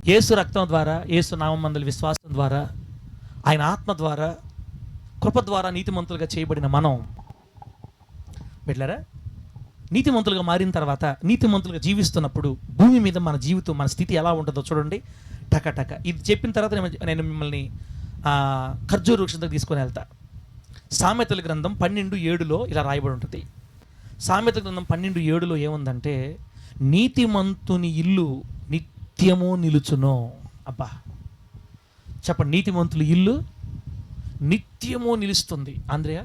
యేసు రక్తం ద్వారా, యేసు నామమందలి విశ్వాసం ద్వారా, ఆయన ఆత్మ ద్వారా, కృప ద్వారా నీతిమంతులుగా చేయబడిన మనం బిడ్డలారా, నీతిమంతులుగా మారిన తర్వాత నీతిమంతులుగా జీవిస్తున్నప్పుడు భూమి మీద మన జీవితం, మన స్థితి ఎలా ఉంటుందో చూడండి. టక ఇది చెప్పిన తర్వాత నేను మిమ్మల్ని ఖర్జూర వృక్షం దగ్గర తీసుకొని వెళ్తా. సామెతల గ్రంథం 12:7 ఇలా రాయబడి ఉంటుంది. సామెతల గ్రంథం 12:7 ఏముందంటే, నీతిమంతుని ఇల్లు నిత్యము నిలుచును. అబ్బా చెప్పండి, నీతిమంతుల ఇల్లు నిత్యము నిలుస్తుంది. ఆంధ్రయ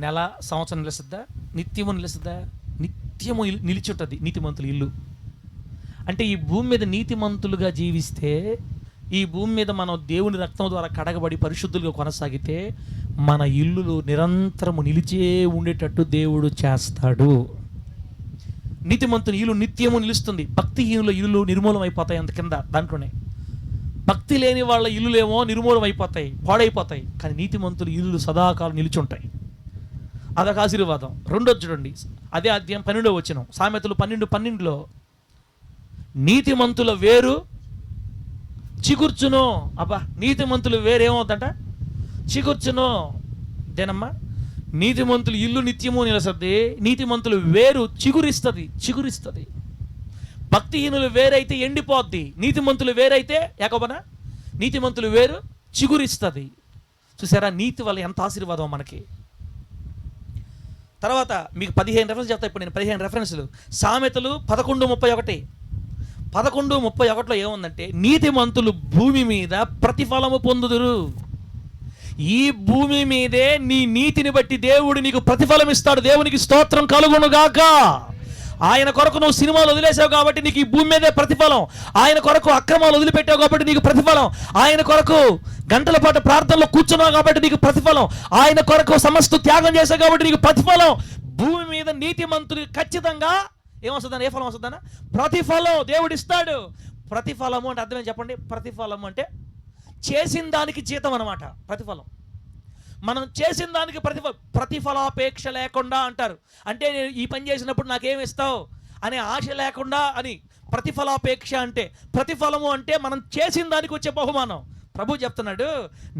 నెల సంవత్సరం నిలుస్తుందా? నిత్యము నిలుస్తుందా? నిత్యము నిలిచి ఉంటుంది నీతిమంతుల ఇల్లు. అంటే ఈ భూమి మీద నీతిమంతులుగా జీవిస్తే, ఈ భూమి మీద మనం దేవుని రక్తం ద్వారా కడగబడి పరిశుద్ధులుగా కొనసాగితే మన ఇల్లులు నిరంతరము నిలిచే ఉండేటట్టు దేవుడు చేస్తాడు. నీతిమంతుని ఇల్లు నిత్యము నిలుస్తుంది. భక్తిహీనుల ఇల్లు నిర్మూలం అయిపోతాయి. అంత కింద దాంట్లోనే భక్తి లేని వాళ్ళ ఇల్లులేమో నిర్మూలం అయిపోతాయి, పాడైపోతాయి. కానీ నీతిమంతుల ఇల్లు సదాకాలం నిలిచుంటాయి. అదొక ఆశీర్వాదం. రెండోది చూడండి, అదే అధ్యాయం 12వ వచనం, సామెతలు 12:12 నీతిమంతుల వేరు చిగుర్చును. అబ్బా, నీతిమంతులు వేరేమవుతుందంట? చిగుర్చును. దేనమ్మా, నీతిమంతులు ఇల్లు నిత్యము నిలసద్ది, నీతిమంతులు వేరు చిగురిస్తుంది. భక్తిహీనులు వేరైతే ఎండిపోద్ది, నీతిమంతులు వేరైతే యాకోబనా నీతిమంతులు వేరు చిగురిస్తుంది. చూసారా నీతి వల్ల ఎంత ఆశీర్వాదం మనకి. తర్వాత మీకు 15 రెఫరెన్స్ చెప్తా. ఇప్పుడు నేను 15 రెఫరెన్స్లు. సామెతలు 11:31 ఏముందంటే, నీతిమంతులు భూమి మీద ప్రతిఫలము పొందుదురు. ఈ భూమి మీదే నీ నీతిని బట్టి దేవుడు నీకు ప్రతిఫలం ఇస్తాడు. దేవునికి స్తోత్రం కలుగును గాక. ఆయన కొరకు నువ్వు సినిమాలు వదిలేసావు కాబట్టి నీకు ఈ భూమి మీదే ప్రతిఫలం. ఆయన కొరకు అక్రమాలు వదిలిపెట్టావు కాబట్టి నీకు ప్రతిఫలం. ఆయన కొరకు గంటల పాటు ప్రార్థనలో కూర్చున్నావు కాబట్టి నీకు ప్రతిఫలం. ఆయన కొరకు సమస్త త్యాగం చేశావు కాబట్టి నీకు ప్రతిఫలం. భూమి మీద నీతిమంతులు ఖచ్చితంగా ఏమొస్తుందని, ఏ ఫలం వస్తుందన్న? ప్రతిఫలం దేవుడు ఇస్తాడు. ప్రతిఫలము అంటే అర్థమేం చెప్పండి? ప్రతిఫలము అంటే చేసిన దానికి జీతం అన్నమాట. ప్రతిఫలం మనం చేసిన దానికి ప్రతిఫలాపేక్ష లేకుండా అంటారు. అంటే నేను ఈ పని చేసినప్పుడు నాకేమి ఇస్తావు అనే ఆశ లేకుండా అని ప్రతిఫలాపేక్ష అంటే. ప్రతిఫలము అంటే మనం చేసిన దానికి వచ్చే బహుమానం. ప్రభు చెప్తున్నాడు,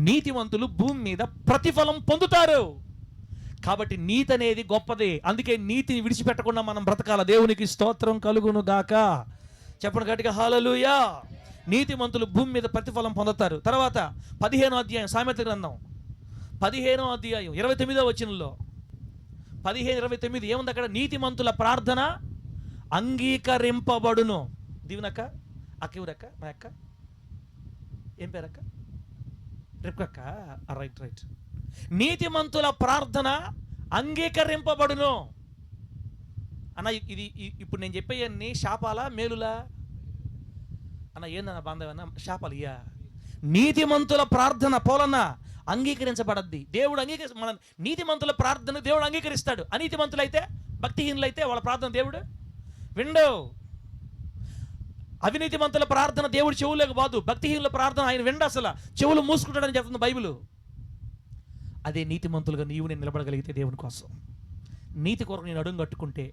నీతిమంతులు భూమి మీద ప్రతిఫలం పొందుతారు. కాబట్టి నీతి అనేది గొప్పది. అందుకే నీతిని విడిచిపెట్టకుండా మనం బ్రతకాల. దేవునికి స్తోత్రం కలుగును గాక. చెప్పండి గట్టిగా హల్లెలూయా. నీతిమంతులు భూమి మీద ప్రతిఫలం పొందుతారు. తర్వాత 15వ అధ్యాయం సామెత గ్రంథం 15వ అధ్యాయం 29వ వచనంలో 15:29 ఏముంది అక్కడ? నీతిమంతుల ప్రార్థన అంగీకరింపబడును. దీవునక్క అక్క మా అక్క ఏం పేరక్క? రిప్కక్క. రైట్. నీతిమంతుల ప్రార్థన అంగీకరింపబడును అన్న. ఇది ఇప్పుడు నేను చెప్పేయన్ని శాపాలా మేలులా అన్న? ఏందన్న బాంధవన్న? శాపాలు ఇయ్యా. నీతిమంతుల ప్రార్థన పోలన్న అంగీకరించబడద్ది. దేవుడు మన నీతిమంతుల ప్రార్థన దేవుడు అంగీకరిస్తాడు. అనీతిమంతులైతే, భక్తిహీనులైతే వాళ్ళ ప్రార్థన దేవుడు విండు. అవినీతిమంతుల ప్రార్థన దేవుడు చెవులకు బాదు. భక్తిహీనుల ప్రార్థన ఆయన విండు. అసలు చెవులు మూసుకుంటాడని చెప్తుంది బైబిల్. అదే నీతిమంతులుగా నీవు నేను నిలబడగలిగితే దేవుని కోసం, నీతి కొరకు నేను అడుగు కట్టుకుంటే,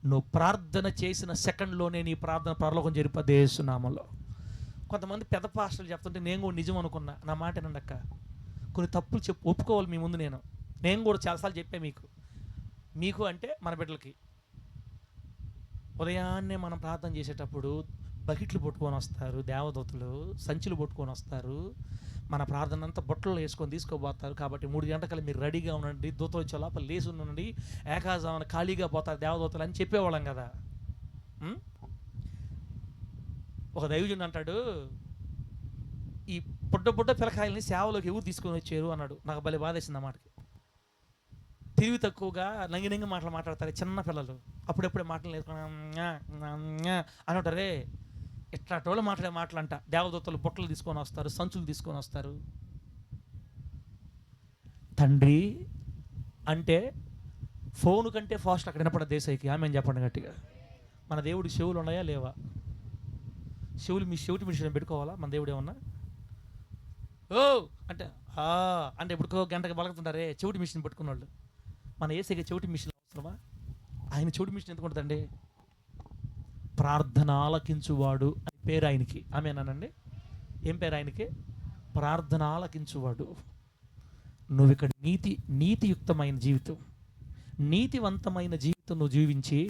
నువ్వు ప్రార్థన చేసిన సెకండ్లోనే నీ ప్రార్థన పరలోకం జరిపే యేసు నామములో. కొంతమంది పెద్ద పాస్టర్లు చెప్తుంటే నేను కూడా నిజం అనుకున్నా. నా మాట ఏనండక్క, కొన్ని తప్పులు ఒప్పుకోవాలి మీ ముందు. నేను కూడా చాలాసార్లు చెప్పా మీకు అంటే మన బిడ్డలకి ఉదయాన్నే మనం ప్రార్థన చేసేటప్పుడు బకెట్లు పట్టుకొని వస్తారు దేవదూతలు, సంచులు పట్టుకొని వస్తారు. మన ప్రార్థన అంతా బొట్టలు వేసుకొని తీసుకోబోతారు. కాబట్టి 3 గంటలకల్లా మీరు రెడీగా ఉండండి, దూతలు వచ్చే లోపల లేచి ఉండండి, ఏకాజామున ఖాళీగా పోతారు దేవదూతలు అని చెప్పేవాళ్ళం కదా. ఒక దైవజనుడు అంటాడు, ఈ పుట్ట పిల్లకాయలని సేవలోకి ఎవరు తీసుకొని వచ్చారు అన్నాడు. నాకు భలే బాధేసింది అన్నమాటకి. తెలివి తక్కువగా నంగి మాటలు మాట్లాడతారు చిన్న పిల్లలు. అప్పుడెప్పుడే మాటలు నేర్చుకుని అని ఉంటారే. ఇట్లాంటి వాళ్ళు మాట్లాడే మాటలంట. దేవదూతలు బుట్టలు తీసుకొని వస్తారు, సంచులు తీసుకొని వస్తారు. తండ్రి అంటే ఫోన్ కంటే ఫాస్ట్ అక్కడ వినపడ దేశాయికి. ఆమె చెప్పండి గట్టిగా. మన దేవుడికి చెవులు ఉన్నాయా లేవా? చెవిటి మిషన్ పెట్టుకోవాలా మన దేవుడు ఏమన్నా? ఓ అంటే అంటే ఇప్పుడు గంటకి బలగుతుంటారే చెవిటి మిషన్ పెట్టుకున్న వాళ్ళు. మన ఏసైకి చెవిటి మిషన్ అవసరమా? ఆయన చెవిటి మిషన్ ఎందుకు ఉంటుందండి? ప్రార్థన ఆలకించువాడు. పేరు ఆయనకి. ఆమేనండి. ఏం పేరు ఆయనకి? ప్రార్థన ఆలకించువాడు. నువ్వు ఇక్కడ నీతియుక్తమైన జీవితం, నీతివంతమైన జీవితం నువ్వు జీవించి,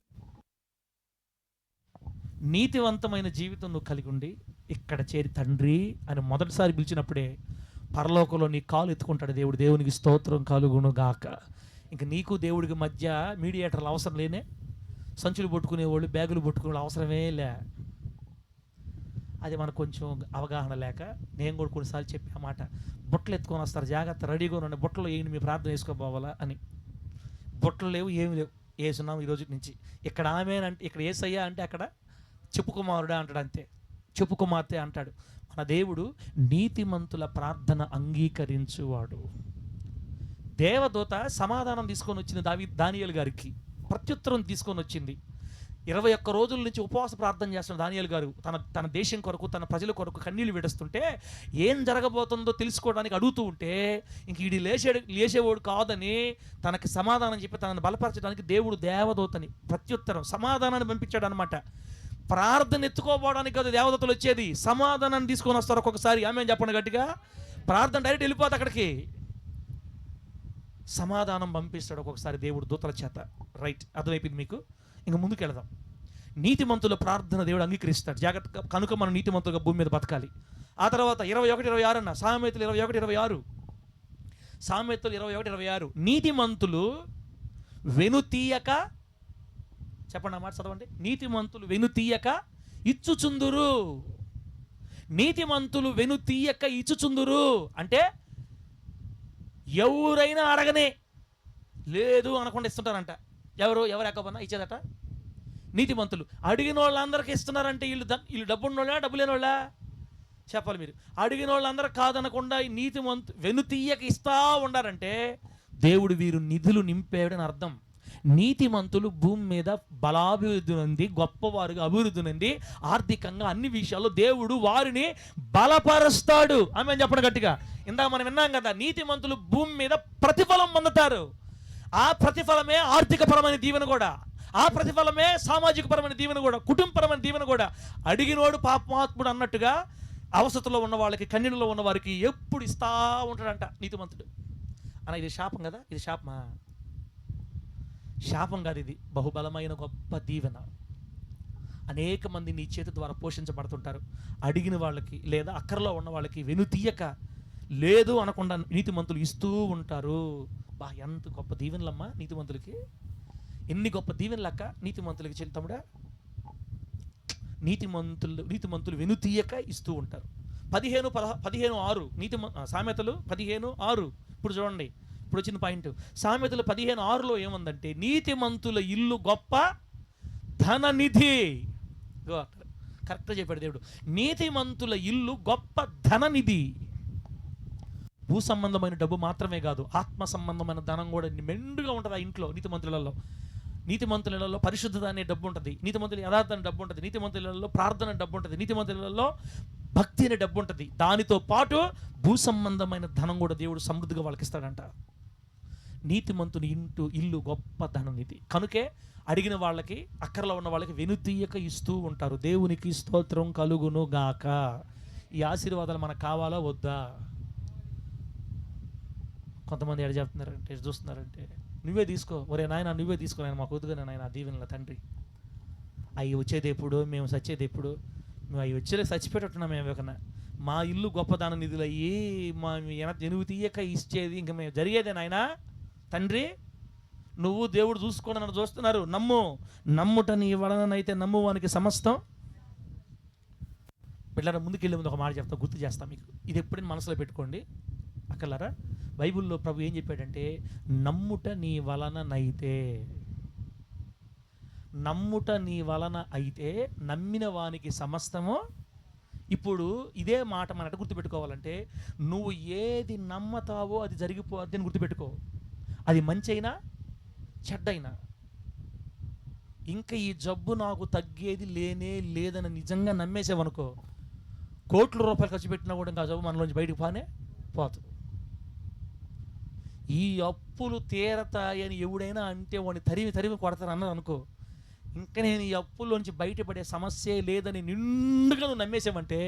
నీతివంతమైన జీవితం నువ్వు కలిగి ఉండి ఇక్కడ చేరి తండ్రి అని మొదటిసారి పిలిచినప్పుడే పరలోకంలో నీ కాలు ఎత్తుకుంటాడు దేవుడు. దేవునికి స్తోత్రం కలుగును గాక. ఇంక నీకు దేవుడికి మధ్య మీడియేటర్లు అవసరం లేనే. సంచులు పట్టుకునేవాళ్ళు, బ్యాగులు పట్టుకునే అవసరమే లే. అది మనకు కొంచెం అవగాహన లేక నేను కూడా కొన్నిసార్లు చెప్పే ఆ మాట, బుట్టలు ఎత్తుకొని వస్తారు, జాగ్రత్త రెడీగా ఉండండి, బుట్టలు వేయండి, మీ ప్రార్థన వేసుకోపోవాలా అని. బుట్టలు లేవు, ఏమి లేవు, వేసున్నాం ఈ రోజు నుంచి. ఇక్కడ ఆమె అంటే, ఇక్కడ ఏసయ్యా అంటే అక్కడ చెప్పుకుమారుడా అంటాడు, అంతే, చెప్పుకుమార్తె అంటాడు. మన దేవుడు నీతిమంతుల ప్రార్థన అంగీకరించువాడు. దేవదూత సమాధానం తీసుకొని వచ్చింది దానియేలు గారికి, ప్రత్యుత్తరం తీసుకొని వచ్చింది. 21 రోజుల నుంచి ఉపవాస ప్రార్థన చేస్తున్న దానియేలు గారు తన దేశం కొరకు, తన ప్రజల కొరకు కన్నీళ్లు విడుస్తుంటే, ఏం జరగబోతుందో తెలుసుకోవడానికి అడుగుతూ ఉంటే, ఇంక వీడి లేచేవాడు కాదని తనకి సమాధానం చెప్పి తనను బలపరచడానికి దేవుడు దేవదూతని ప్రత్యుత్తరం సమాధానాన్ని పంపించాడు అనమాట. ప్రార్థన ఎత్తుకోపోవడానికి కాదు దేవదూతలు వచ్చేది, సమాధానాన్ని తీసుకొని వస్తారు ఒక్కొక్కసారి. ఆమె చెప్పండి గట్టిగా. ప్రార్థన డైరెక్ట్ వెళ్ళిపోతుంది అక్కడికి, సమాధానం పంపిస్తాడు ఒక్కొక్కసారి దేవుడు దూతల చేత. రైట్, అర్థమైపోయింది మీకు. ఇంక ముందుకు వెళదాం. నీతిమంతుల ప్రార్థన దేవుడు అంగీకరిస్తాడు. జాగ్రత్తగా కనుక మనం నీతిమంతులుగా భూమి మీద బతకాలి. ఆ తర్వాత 21:26 అన్న సామెతలు 21:26, సామెతలు 21:26, నీతిమంతులు వెనుతీయక, చెప్పండి ఆ మాట చదవండి. నీతిమంతులు వెనుతీయక ఇచ్చుచుందురు. నీతిమంతులు వెనుతీయక ఇచ్చుచుందురు అంటే ఎవరైనా అడగనే లేదు అనకుండా ఇస్తుంటారంట. ఎవరు ఎక్కబన్నా ఇచ్చేదట. నీతిమంతులు అడిగిన వాళ్ళందరికీ ఇస్తున్నారంటే వీళ్ళు డబ్బు ఉన్నోళ్ళా, డబ్బు లేని వాళ్ళా? చెప్పాలి మీరు. అడిగిన వాళ్ళందరూ కాదనకుండా వెనుతీయక ఇస్తా ఉండారంటే దేవుడు వీరు నిధులు నింపాడని అర్థం. నీతిమంతులు భూమి మీద బలాభివృద్ధి నుండి, గొప్పవారుగా అభివృద్ధి నుండి, ఆర్థికంగా అన్ని విషయాల్లో దేవుడు వారిని బలపరుస్తాడు. ఆమె చెప్పండి గట్టిగా. ఇందాక మనం విన్నాం కదా, నీతిమంతులు భూమి మీద ప్రతిఫలం పొందుతారు. ఆ ప్రతిఫలమే ఆర్థికపరమైన దీవెన కూడా, ఆ ప్రతిఫలమే సామాజిక పరమైన దీవెన కూడా, కుటుంబపరమైన దీవెన కూడా. అడిగినోడు పాపాత్ముడు అన్నట్టుగా అవసరతలో ఉన్న వాళ్ళకి, కన్నీళ్ళలో ఉన్న వారికి ఎప్పుడు ఇస్తా ఉంటాడంట నీతిమంతుడు. అన్న ఇది శాపం కదా? ఇది శాపమా? శాపం కాదు, ఇది బహుబలమైన గొప్ప దీవెన. అనేక మంది నీ చేతి ద్వారా పోషించబడుతుంటారు. అడిగిన వాళ్ళకి లేదా అక్కరలో ఉన్న వాళ్ళకి వెనుతీయక, లేదు అనకుండా నీతిమంతులు ఇస్తూ ఉంటారు. ఎంత గొప్ప దీవెనలమ్మా నీతిమంతులకి. ఎన్ని గొప్ప దీవెనలక్క నీతిమంతులకి చెల్లి తమ్ముడా. నీతిమంతులు వెనుతీయక ఇస్తూ ఉంటారు. 15:6 సామెతలు 15:6. ఇప్పుడు చూడండి, ఇప్పుడు వచ్చిన పాయింట్. సామెతలు 15:6లో ఏముందంటే, నీతిమంతుల ఇల్లు గొప్ప ధననిధి. కరెక్ట్గా చెప్పాడు దేవుడు. నీతిమంతుల ఇల్లు గొప్ప ధననిధి. భూ సంబంధమైన డబ్బు మాత్రమే కాదు, ఆత్మ సంబంధమైన ధనం కూడా మెండుగా ఉంటుంది ఆ ఇంట్లో. నీతిమంతులలో పరిశుద్ధత అనే డబ్బు ఉంటుంది, నీతిమంతుల యథార్థ అనే డబ్బు ఉంటుంది, నీతిమంతులలో ప్రార్థన డబ్బు ఉంటుంది, నీతిమంతులలో భక్తి అనే డబ్బు ఉంటుంది. దానితో పాటు భూ సంబంధమైన ధనం కూడా దేవుడు సమృద్ధిగా వాళ్ళకి ఇస్తాడంట. నీతిమంతుని ఇల్లు గొప్ప ధననిధి. కనుకే అడిగిన వాళ్ళకి, అక్కరలో ఉన్న వాళ్ళకి వెనుతీయక ఇస్తూ ఉంటారు. దేవునికి స్తోత్రం కలుగును గాక. ఈ ఆశీర్వాదాలు మనకు కావాలా వద్దా? కొంతమంది ఎడ చెప్తున్నారంటే, చూస్తున్నారంటే, నువ్వే తీసుకో, ఒరే నాయన నువ్వే తీసుకో, నాయన మాకు వద్దుగానే నాయన ఆ దీవెనల తండ్రి. అవి వచ్చేది ఎప్పుడు, మేము చచ్చేది ఎప్పుడు? మేము అవి వచ్చేది చచ్చిపెట్టున్నాం మేము ఏమైనా. మా ఇల్లు గొప్పదాన నిధులు అయ్యి మా ఎనుగు తీయక ఇచ్చేది ఇంకా మేము జరిగేదే నాయన తండ్రి. నువ్వు దేవుడు చూసుకోండి నన్ను చూస్తున్నారు. నమ్ముట నీ వలనైతే నమ్మువానికి సమస్తం. బిడ్డలారా, ముందుకెళ్ళే ముందు ఒక మాట చెప్తా, గుర్తు చేస్తా మీకు. ఇది ఎప్పుడైనా మనసులో పెట్టుకోండి అక్కలారా. బైబిల్లో ప్రభు ఏం చెప్పాడంటే, నమ్ముట నీ వలననైతే, నమ్ముట నీ వలన అయితే నమ్మిన వానికి సమస్తము. ఇప్పుడు ఇదే మాట మన గుర్తుపెట్టుకోవాలంటే, నువ్వు ఏది నమ్మతావో అది జరిగిపోద్ది అని గుర్తుపెట్టుకో. అది మంచి అయినా చెడ్డైనా. ఇంకా ఈ జబ్బు నాకు తగ్గేది లేదని నిజంగా నమ్మేసావనుకో, కోట్ల రూపాయలు ఖర్చు పెట్టినా కూడా ఇంకా జబ్బు మనలోంచి బయటకు పోతుంది. ఈ అప్పులు తీరతాయని ఎవడైనా అంటే వాడిని తరిమి కొడతారు అన్నది అనుకో, ఇంకా నేను ఈ అప్పుల్లోంచి బయటపడే సమస్యే లేదని నిండుగా నువ్వు నమ్మేసావంటే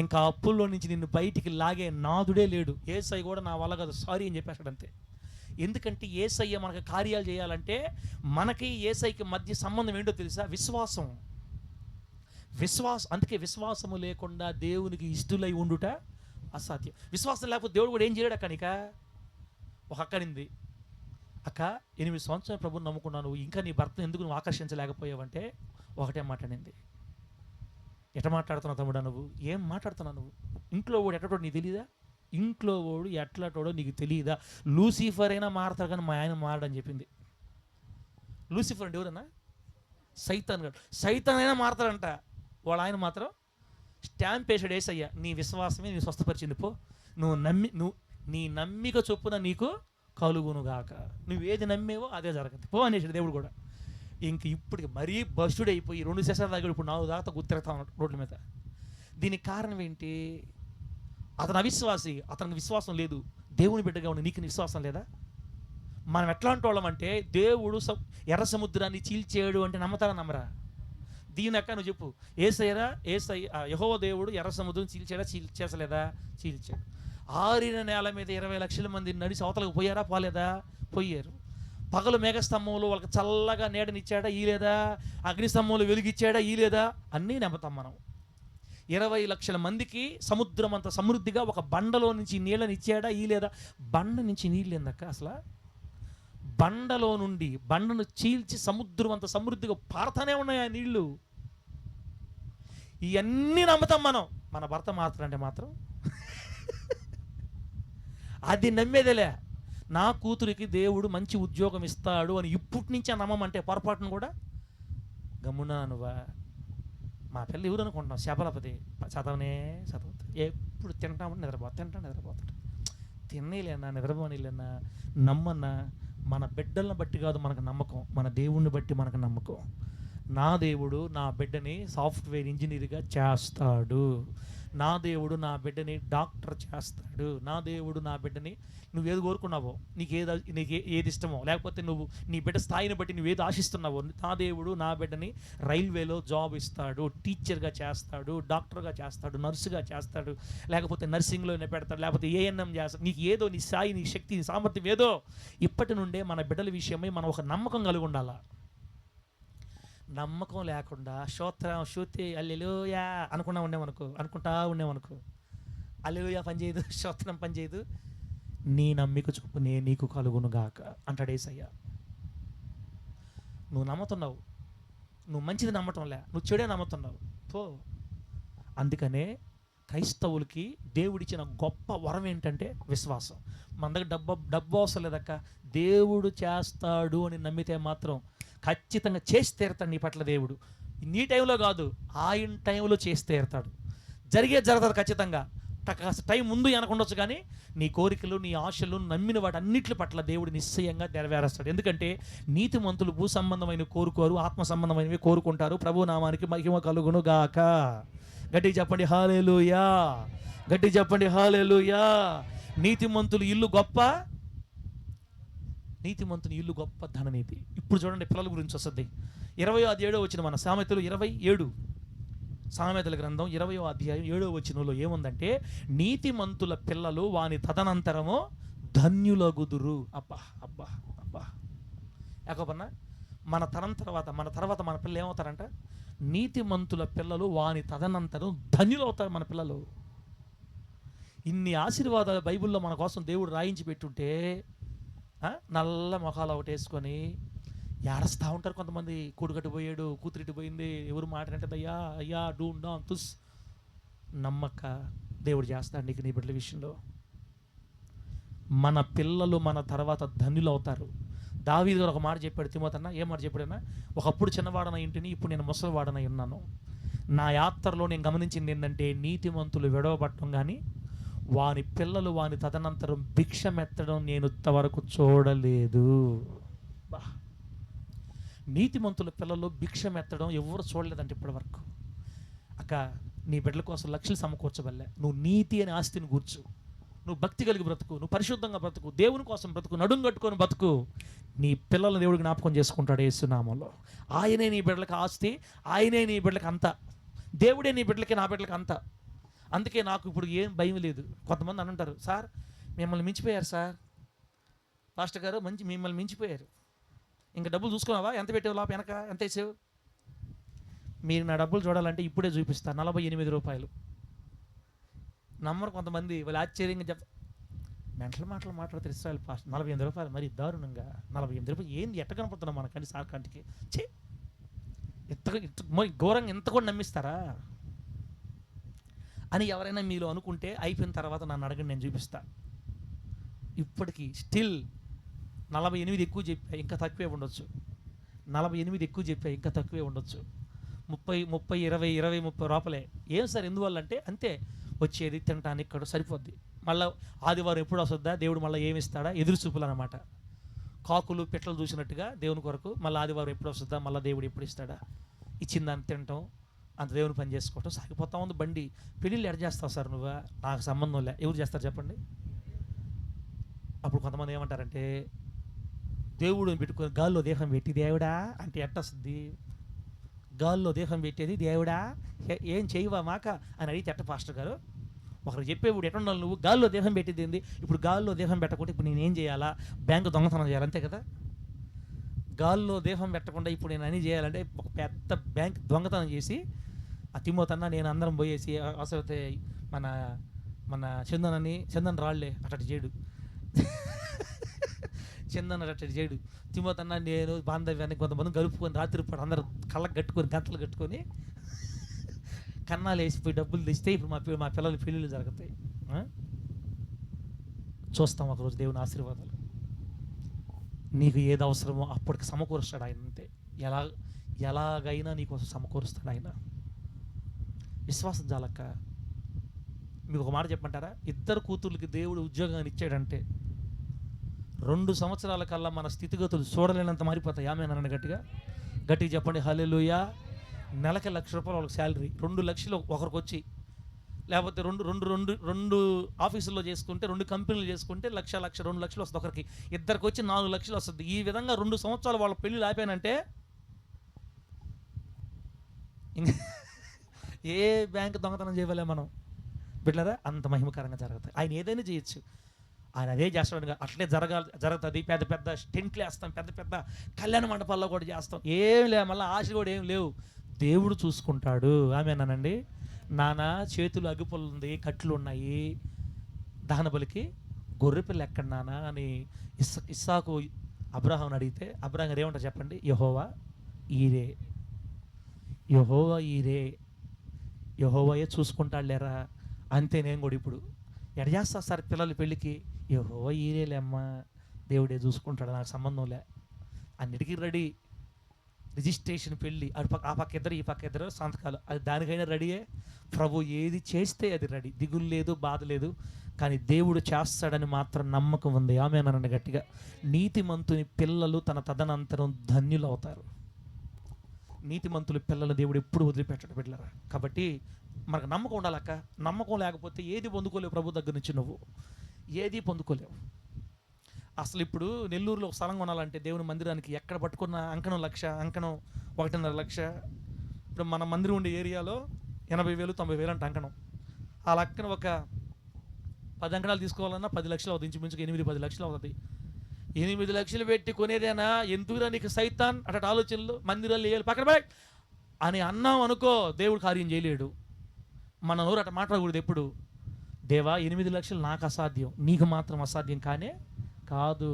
ఇంకా అప్పుల్లో నుంచి నిన్ను బయటికి లాగే నాదుడే లేడు. యేసయ్య కూడా నా వల్ల కాదు, సారీ అని చెప్పేసాడు అంతే. ఎందుకంటే యేసయ్య మనకు కార్యాలు చేయాలంటే మనకి యేసయ్యకి మధ్య సంబంధం ఏంటో తెలుసా? విశ్వాసం. అందుకే విశ్వాసము లేకుండా దేవునికి ఇష్టలై ఉండుట అసాధ్యం. విశ్వాసం లేకపోతే దేవుడు కూడా ఏం చేయడు. అక్కనిక ఒక అక్కనింది, అక్క 8 సంవత్సరాలు ప్రభుని నమ్ముకున్నాను, ఇంకా నీ భర్తను ఎందుకు నువ్వు ఆకర్షించలేకపోయావంటే ఒకటే మాట్లాడింది. ఎట మాట్లాడుతున్నావు తమ్ముడా నువ్వు? ఏం మాట్లాడుతున్నావు నువ్వు? ఇంట్లో వాడు ఎట్టటోడు నీకు తెలీదా? ఇంట్లో వాడు ఎట్లాటోడో నీకు తెలియదా? లూసిఫర్ అయినా మారతాడు కానీ మా ఆయన మారడని చెప్పింది. లూసిఫర్ అంటే ఎవరన్నా? సైతాన్ గారు. సైతాన్ అయినా మారతాడంట, వాళ్ళ ఆయన మాత్రం స్టాంప్ వేసాడు యేసయ్య. నీ విశ్వాసమే నీ స్వస్థపరిచింది, పో. నీ నమ్మిక చొప్పున నీకు కలుగునుగాక. నువ్వేది నమ్మేవో అదే జరగదు, పో అనేసాడు దేవుడు కూడా. ఇంక ఇప్పటికి మరీ బస్సుడైపోయి 2 సెషన్ల దగ్గర ఇప్పుడు 4 దాకా గుర్తిరుగుతా ఉన్నాడు రోడ్ల మీద. దీనికి కారణం ఏంటి? అతను అవిశ్వాసి, అతనికి విశ్వాసం లేదు. దేవుని బిడ్డగా ఉండి నీకు విశ్వాసం లేదా? మనం ఎట్లాంటి వాళ్ళం అంటే, దేవుడు ఎర్ర సముద్రాన్ని చీల్చేయడు అంటే నమ్మతారా నమ్మరా? దీని అక్క నువ్వు చెప్పు, యెహోవా దేవుడు ఎర్ర సముద్రం చీల్చేసలేదా? చీల్చాడు. ఆరిన నేల మీద 20 లక్షల మంది నడిచి అవతలకు పోయారా? పోలేదా? పోయారు. పగలు మేఘస్తంభంలో వాళ్ళకి చల్లగా నీడనిచ్చాడా? ఈ లేదా? అగ్నిస్తంభంలో వెలుగిచ్చాడా? ఈ లేదా? అన్నీ నమ్ముతాం మనం. 20 లక్షల మందికి సముద్రం అంత సమృద్ధిగా ఒక బండలో నుంచి నీళ్ళని ఇచ్చాడా? ఈ లేదా? బండ నుంచి నీళ్ళు ఏందక్క అసలు? బండలో నుండి బండను చీల్చి సముద్రం అంత సమృద్ధిగా పారుతానే ఉన్నాయి ఆ నీళ్లు. ఇవన్నీ నమ్ముతాం మనం. మన భర్త మాత్రం మాత్రం అది నమ్మేదేలే. నా కూతురికి దేవుడు మంచి ఉద్యోగం ఇస్తాడు అని ఇప్పటి నుంచే నమ్మమంటే పొరపాటును కూడా గమ్మునా నువ్వా? మా పిల్ల ఎవరు అనుకుంటున్నాం? శబలపతి చదవనే చదువుతుంది, ఎప్పుడు తింటామంటే నిద్రపోతాడు. తినేలేనా, నిద్రపోనేలేనా, నమ్మన్నా. మన బిడ్డలను బట్టి కాదు మనకు నమ్మకం, మన దేవుణ్ణి బట్టి మనకు నమ్మకం. నా దేవుడు నా బిడ్డని సాఫ్ట్వేర్ ఇంజనీర్గా చేస్తాడు, నా దేవుడు నా బిడ్డని డాక్టర్ చేస్తాడు, నా దేవుడు నా బిడ్డని నువ్వేది కోరుకున్నావో, నీకు ఏది ఇష్టమో, లేకపోతే నువ్వు నీ బిడ్డ స్థాయిని బట్టి నువ్వేది ఆశిస్తున్నావో, నా దేవుడు నా బిడ్డని రైల్వేలో జాబ్ ఇస్తాడు, టీచర్గా చేస్తాడు, డాక్టర్గా చేస్తాడు, నర్సుగా చేస్తాడు, లేకపోతే నర్సింగ్లోనే పెడతాడు, లేకపోతే ఏఎన్ఎం చేస్తాడు. నీకు ఏదో నీ స్థాయి, నీ శక్తి, నీ సామర్థ్యం ఏదో ఇప్పటి నుండే మన బిడ్డల విషయమై మనం ఒక నమ్మకం కలిగి ఉండాలా. నమ్మకం లేకుండా శృతి హల్లెలూయా అనుకుంటా ఉండేమనుకో హల్లెలూయా పనిచేయదు, స్తోత్రం పనిచేయదు. నీ నమ్మిక చొప్పునే నీకు కలుగునుగాక అంటాడు యేసయ్య. నువ్వు నమ్ముతున్నావు, నువ్వు మంచిది నమ్మటంలే, నువ్వు చెడే నమ్ముతున్నావు, పో. అందుకనే క్రైస్తవులకి దేవుడిచ్చిన గొప్ప వరం ఏంటంటే విశ్వాసం. మన దగ్గర డబ్బు అవసరం లేదక్క, దేవుడు చేస్తాడు అని నమ్మితే మాత్రం ఖచ్చితంగా చేసి తీరుతాడు నీ పట్ల దేవుడు. నీ టైంలో కాదు, ఆయన టైంలో చేసి తీరుతాడు. జరుగుతుంది ఖచ్చితంగా. కాస్త టైం ముందు వెనకుండొచ్చు, కానీ నీ కోరికలు, నీ ఆశలు, నమ్మిన వాటి అన్నిటి పట్ల దేవుడు నిశ్చయంగా నెరవేరుస్తాడు. ఎందుకంటే నీతిమంతులు భూ సంబంధమైన కోరుకోరు, ఆత్మ సంబంధమైనవి కోరుకుంటారు. ప్రభు నామానికి మహిమ కలుగును గాక. గట్టిగా చెప్పండి హల్లెలూయా, గట్టిగా చెప్పండి హల్లెలూయా. నీతిమంతులు ఇల్లు గొప్ప, నీతిమంతుని ఇల్లు గొప్ప ధననీతి. ఇప్పుడు చూడండి పిల్లల గురించి వస్తుంది. 20వ అధ్యాయం వచ్చిన మన సామెతలు 27, సామెతల గ్రంథం 20వ అధ్యాయం 7వ వచనంలో ఏముందంటే, నీతిమంతుల పిల్లలు వాని తదనంతరము ధన్యులగుదురు. అబ్బా అబ్బా అబ్బా యాకోబన్నా, మన తర్వాత మన పిల్లలు ఏమవుతారంట? నీతిమంతుల పిల్లలు వాని తదనంతరం ధన్యులు అవుతారు మన పిల్లలు. ఇన్ని ఆశీర్వాదాలు బైబిల్లో మన కోసం దేవుడు రాయించి పెట్టుంటే నల్ల మొఖాలు ఒకటి వేసుకొని ఏడస్తా ఉంటారు కొంతమంది. కొడుకటి పోయాడు, కూతురిటి పోయింది, ఎవరు మాట్లాడంటే అయ్యా అయ్యా డూండా తుస్. నమ్మక దేవుడు చేస్తాడు నీకు నీ బిడ్డల విషయంలో. మన పిల్లలు మన తర్వాత ధన్యులు అవుతారు. దావీదు గారు ఒక మాట చెప్పాడు తిమోతన్న, ఏం మాట చెప్పాడన్నా? ఒకప్పుడు చిన్నవాడన ఇంటిని, ఇప్పుడు నేను ముసలివాడనై ఉన్నాను. నా యాత్రలో నేను గమనించింది ఏంటంటే, నీతిమంతులు విడవబట్టడం కానీ వాని పిల్లలు వాని తదనంతరం భిక్షమెత్తడం నేను ఇంతవరకు చూడలేదు. బా, నీతిమంతుల పిల్లలు భిక్షమెత్తడం ఎవరు చూడలేదంటే ఇప్పటి వరకు. అక్క, నీ బిడ్డల కోసం లక్షలు సమకూర్చబల్లే, నువ్వు నీతి అనే ఆస్తిని కూర్చు. నువ్వు భక్తి కలిగి బ్రతుకు, నువ్వు పరిశుద్ధంగా బ్రతుకు, దేవుని కోసం బ్రతుకు, నడుం కట్టుకొని బ్రతుకు. నీ పిల్లల్ని దేవుడు జ్ఞాపకం చేసుకుంటాడు యేసునామంలో. ఆయనే నీ బిడ్డలకు ఆస్తి, ఆయనే నీ బిడ్డలకు అంత, దేవుడే నీ బిడ్డలకి నా బిడ్డలకి అంత. అందుకే నాకు ఇప్పుడు ఏం భయం లేదు. కొంతమంది అని అంటారు, సార్ మిమ్మల్ని మించిపోయారు సార్, పాస్టర్ గారు మిమ్మల్ని మించిపోయారు, ఇంకా డబ్బులు చూసుకున్నావా, ఎంత పెట్టావు లోపల, వెనక ఎంత వేసావు? మీరు నా డబ్బులు చూడాలంటే ఇప్పుడే చూపిస్తాను, 48 రూపాయలు. నమ్మరు కొంతమంది, వాళ్ళు ఆశ్చర్యంగా మెంటల్ మాట్లాడుతారు. ఇస్రాయల్ పాస్ట్ 48 రూపాయలు, మరి దారుణంగా 48 రూపాయలు ఏంది, ఎట్ట కనపడుతున్నాం మనకండి సార్ కంటికి? మరి ఘోరంగా ఎంత కూడా నమ్మిస్తారా అని ఎవరైనా మీలో అనుకుంటే అయిపోయిన తర్వాత నన్ను అడగండి, నేను చూపిస్తా. ఇప్పటికీ స్టిల్ 48 ఎక్కువ చెప్పా, ఇంకా తక్కువే ఉండొచ్చు. 48 ఎక్కువ చెప్పా, ఇంకా తక్కువే ఉండొచ్చు. 30 20 30 రూపాయలే. ఏం సార్ ఎందువల్ల అంటే అంతే, వచ్చేది తినటానికి ఇక్కడ సరిపోద్ది. మళ్ళీ ఆదివారం ఎప్పుడు వస్తుందా, దేవుడు మళ్ళీ ఏమి ఇస్తాడా, ఎదురు చూపులు అనమాట. కాకులు పిట్టలు చూసినట్టుగా దేవుని కొరకు మళ్ళీ ఆదివారం ఎప్పుడు వస్తుందా, మళ్ళీ దేవుడు ఎప్పుడు ఇస్తాడా, ఇచ్చిన దాన్ని తినటం, అంత దేవుని పని చేసుకోవటం సాగిపోతా ఉంది బండి. పెళ్ళిళ్ళు ఎడ చేస్తావు సార్ నువ్వా? నాకు సంబంధం లే, ఎవరు చేస్తారు చెప్పండి? అప్పుడు కొంతమంది ఏమంటారంటే, దేవుడిని పెట్టుకొని గాల్లో దేహం పెట్టి దేవుడా అంటే ఎట్టొస్తుంది? గాల్లో దేహం పెట్టేది దేవుడా, ఏం చేయవా మాక అని అడిగితే ఎట్ట పాస్టర్ గారు? ఒకరు చెప్పేప్పుడు ఎట్టుండాలి నువ్వు? గాల్లో దేహం పెట్టేది ఏంది? ఇప్పుడు గాల్లో దేహం పెట్టకుండా ఇప్పుడు నేనేం చేయాలా? బ్యాంకు దొంగతనం చేయాలి, అంతే కదా? గాల్లో దేహం పెట్టకుండా ఇప్పుడు నేను అని చేయాలంటే ఒక పెద్ద బ్యాంక్ దొంగతనం చేసి ఆ తిమ్మోతన్నా నేను అందరం పోయేసి అవసరమైతే మన చందన్ రాళ్లే అట్టటి చేయడు, చందన్ అట్టటి చేయడు. తిమ్మోతన్నా నేను బాంధవ్యాన్ని కొంతమంది కలుపుకొని రాత్రిపూట అందరూ కళ్ళకు కట్టుకొని గంటలు కట్టుకొని కన్నాలు వేసిపోయి డబ్బులు తెస్తే ఇప్పుడు మా పిల్లలు పెళ్ళిళ్ళు జరుగుతాయి. చూస్తాం ఒకరోజు దేవుని ఆశీర్వాదాలు. నీకు ఏది అవసరమో అప్పటికి సమకూరుస్తాడు ఆయన, అంతే. ఎలాగైనా నీకోసం సమకూరుస్తాడు ఆయన. విశ్వాసం చాలక్క. మీకు ఒక మాట చెప్పమంటారా? 2 కూతుర్లకి దేవుడు ఉద్యోగాన్ని ఇచ్చాడంటే 2 సంవత్సరాల కల్లా మన స్థితిగతులు చూడలేనంత మారిపోతాయి. ఆమేనని గట్టిగా చెప్పండి హల్లెలూయా. నెలకి 1 లక్ష రూపాయలు వాళ్ళకి శాలరీ, 2 లక్షలు ఒకరికి వచ్చి, లేకపోతే రెండు ఆఫీసుల్లో చేసుకుంటే 2 కంపెనీలు చేసుకుంటే 1 లక్ష 2 లక్షలు వస్తుంది ఒకరికి. ఇద్దరికి వచ్చి 4 లక్షలు వస్తుంది. ఈ విధంగా 2 సంవత్సరాలు వాళ్ళ పెళ్ళిళ్ళు ఆపానంటే ఇంకా ఏ బ్యాంక్ దొంగతనం చేయలే మనం బిడ్డలారా. అంత మహిమకరంగా జరుగుతాయి. ఆయన ఏదైనా చేయొచ్చు, ఆయన అదే చేస్తాడు. అట్లే జరుగుతుంది. పెద్ద పెద్ద టెంట్లు వేస్తాం, పెద్ద పెద్ద కళ్యాణ మండపాల్లో కూడా చేస్తాం. ఏం లేవు, మళ్ళీ ఆశ కూడా ఏం లేవు. దేవుడు చూసుకుంటాడు. ఆమేనండి. నాన్న చేతులు అగ్గిపుల్ల ఉంది, కట్లు ఉన్నాయి, దహన బలికి గొర్రెపిల్ల ఎక్కడ నాన్న అని ఇస్సాకు అబ్రహాంని అడిగితే అబ్రహాం గారు ఏమంటారు చెప్పండి? యెహోవా ఈరే, యెహోవా ఈరే, యెహోవాయే చూసుకుంటాడు లేరా. అంతే. నేను కూడా ఇప్పుడు ఎడ చేస్తా సార్ పిల్లల పెళ్ళికి? యెహోవా ఈరేలేమ్మా, దేవుడే చూసుకుంటాడు, నాకు సంబంధం లే. అన్నిటికీ రెడీ. రిజిస్ట్రేషన్ పెళ్ళి, ఆ పక్క ఇద్దరు ఈ పక్క ఇద్దరు సంతకాలు, అది దానికైనా రెడీయే. ప్రభు ఏది చేస్తే అది రెడీ, దిగులు లేదు, బాధ లేదు. కానీ దేవుడు చేస్తాడని మాత్రం నమ్మకం ఉంది. ఆమేననండి గట్టిగా. నీతిమంతుని పిల్లలు తన తదనంతరం ధన్యులు అవుతారు. నీతిమంతుల పిల్లలు దేవుడు ఎప్పుడు వదిలిపెట్టడు బిడ్డలారా. కాబట్టి మనకు నమ్మకం ఉండాలక్క. నమ్మకం లేకపోతే ఏది పొందుకోలేవు. ప్రభు దగ్గర నుంచి నువ్వు ఏది పొందుకోలేవు. అసలు ఇప్పుడు నెల్లూరులో ఒక స్థలం కొనాలంటే దేవుని మందిరానికి ఎక్కడ పట్టుకున్న అంకణం 1 లక్ష, అంకణం 1.5 లక్ష. ఇప్పుడు మన మందిరం ఉండే ఏరియాలో 80,000 90,000 అంటే అంకణం. ఆ లెక్కన ఒక 10 అంకణాలు తీసుకోవాలన్నా 10 లక్షలు అవుతుంది, ఇంచుమించుగా 8-10 లక్షలు అవుతుంది. 8 లక్షలు పెట్టి కొనేదేనా? ఎందుకురా నీకు సైతాన్ అటు ఆలోచనలు, మందిరాలు వేయాలి పక్కన పడే అని అన్నాం అనుకో, దేవుడు కార్యం చేయలేడు. మన నోరు అట్లా మాట్లాడకూడదు ఎప్పుడు. దేవా 8 లక్షలు నాకు అసాధ్యం, నీకు మాత్రం అసాధ్యం కానే కాదు.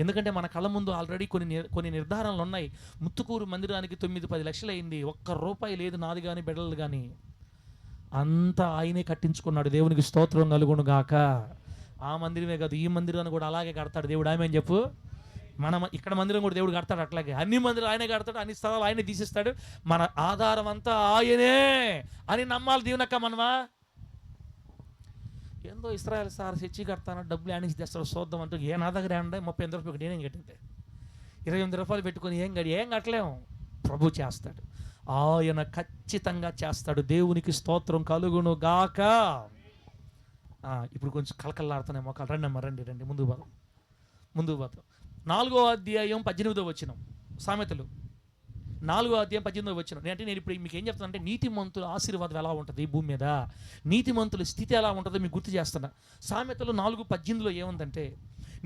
ఎందుకంటే మన కళ్ళ ముందు ఆల్రెడీ కొన్ని నిర్ధారణలు ఉన్నాయి. ముత్తుకూరు మందిరానికి 9-10 లక్షలు అయింది. 1 రూపాయి లేదు నాది కానీ బిడ్డలు కానీ, అంతా ఆయనే కట్టించుకున్నాడు. దేవునికి స్తోత్రం కలుగును గాక. ఆ మందిరమే కాదు, ఈ మందిరాన్ని కూడా అలాగే కడతాడు దేవుడు. ఆమె అని చెప్పు. ఇక్కడ మందిరం కూడా దేవుడు కడతాడు అట్లాగే. అన్ని మందిరాలు ఆయనే కడతాడు, అన్ని స్థలాలు ఆయనే తీసిస్తాడు. మన ఆధారం అంతా ఆయనే అని నమ్మాలి. దీవెనక్క మనమా ఏందో ఇస్రాయల్ సార్ చర్చి కడతాను, డబ్బులు ఆనించి తెస్తాడు చూద్దాం అంటూ ఏ నా దగ్గర ఏమంటే 38 రూపాయలు నేనేం కట్టింటే 28 రూపాయలు పెట్టుకొని ఏం కట్టలేము. ప్రభు చేస్తాడు, ఆయన ఖచ్చితంగా చేస్తాడు. దేవునికి స్తోత్రం కలుగును గాక. ఇప్పుడు కొంచెం కలకల్లాడుతున్నాయి మొక్కలు. రండి అమ్మ, రండి రండి, ముందుకు పోతాం. 4వ అధ్యాయం 18వ వచనం, సామెతలు 4వ అధ్యాయం 18వ వచనం. అంటే నేను ఇప్పుడు మీకు ఏం చెప్తాను అంటే, నీతిమంతుల ఆశీర్వాదం ఎలా ఉంటుంది ఈ భూమి మీద, నీతిమంతుల స్థితి ఎలా ఉంటుందో మీకు గుర్తు చేస్తున్నా. సామెతలు 4:18లో ఏముందంటే,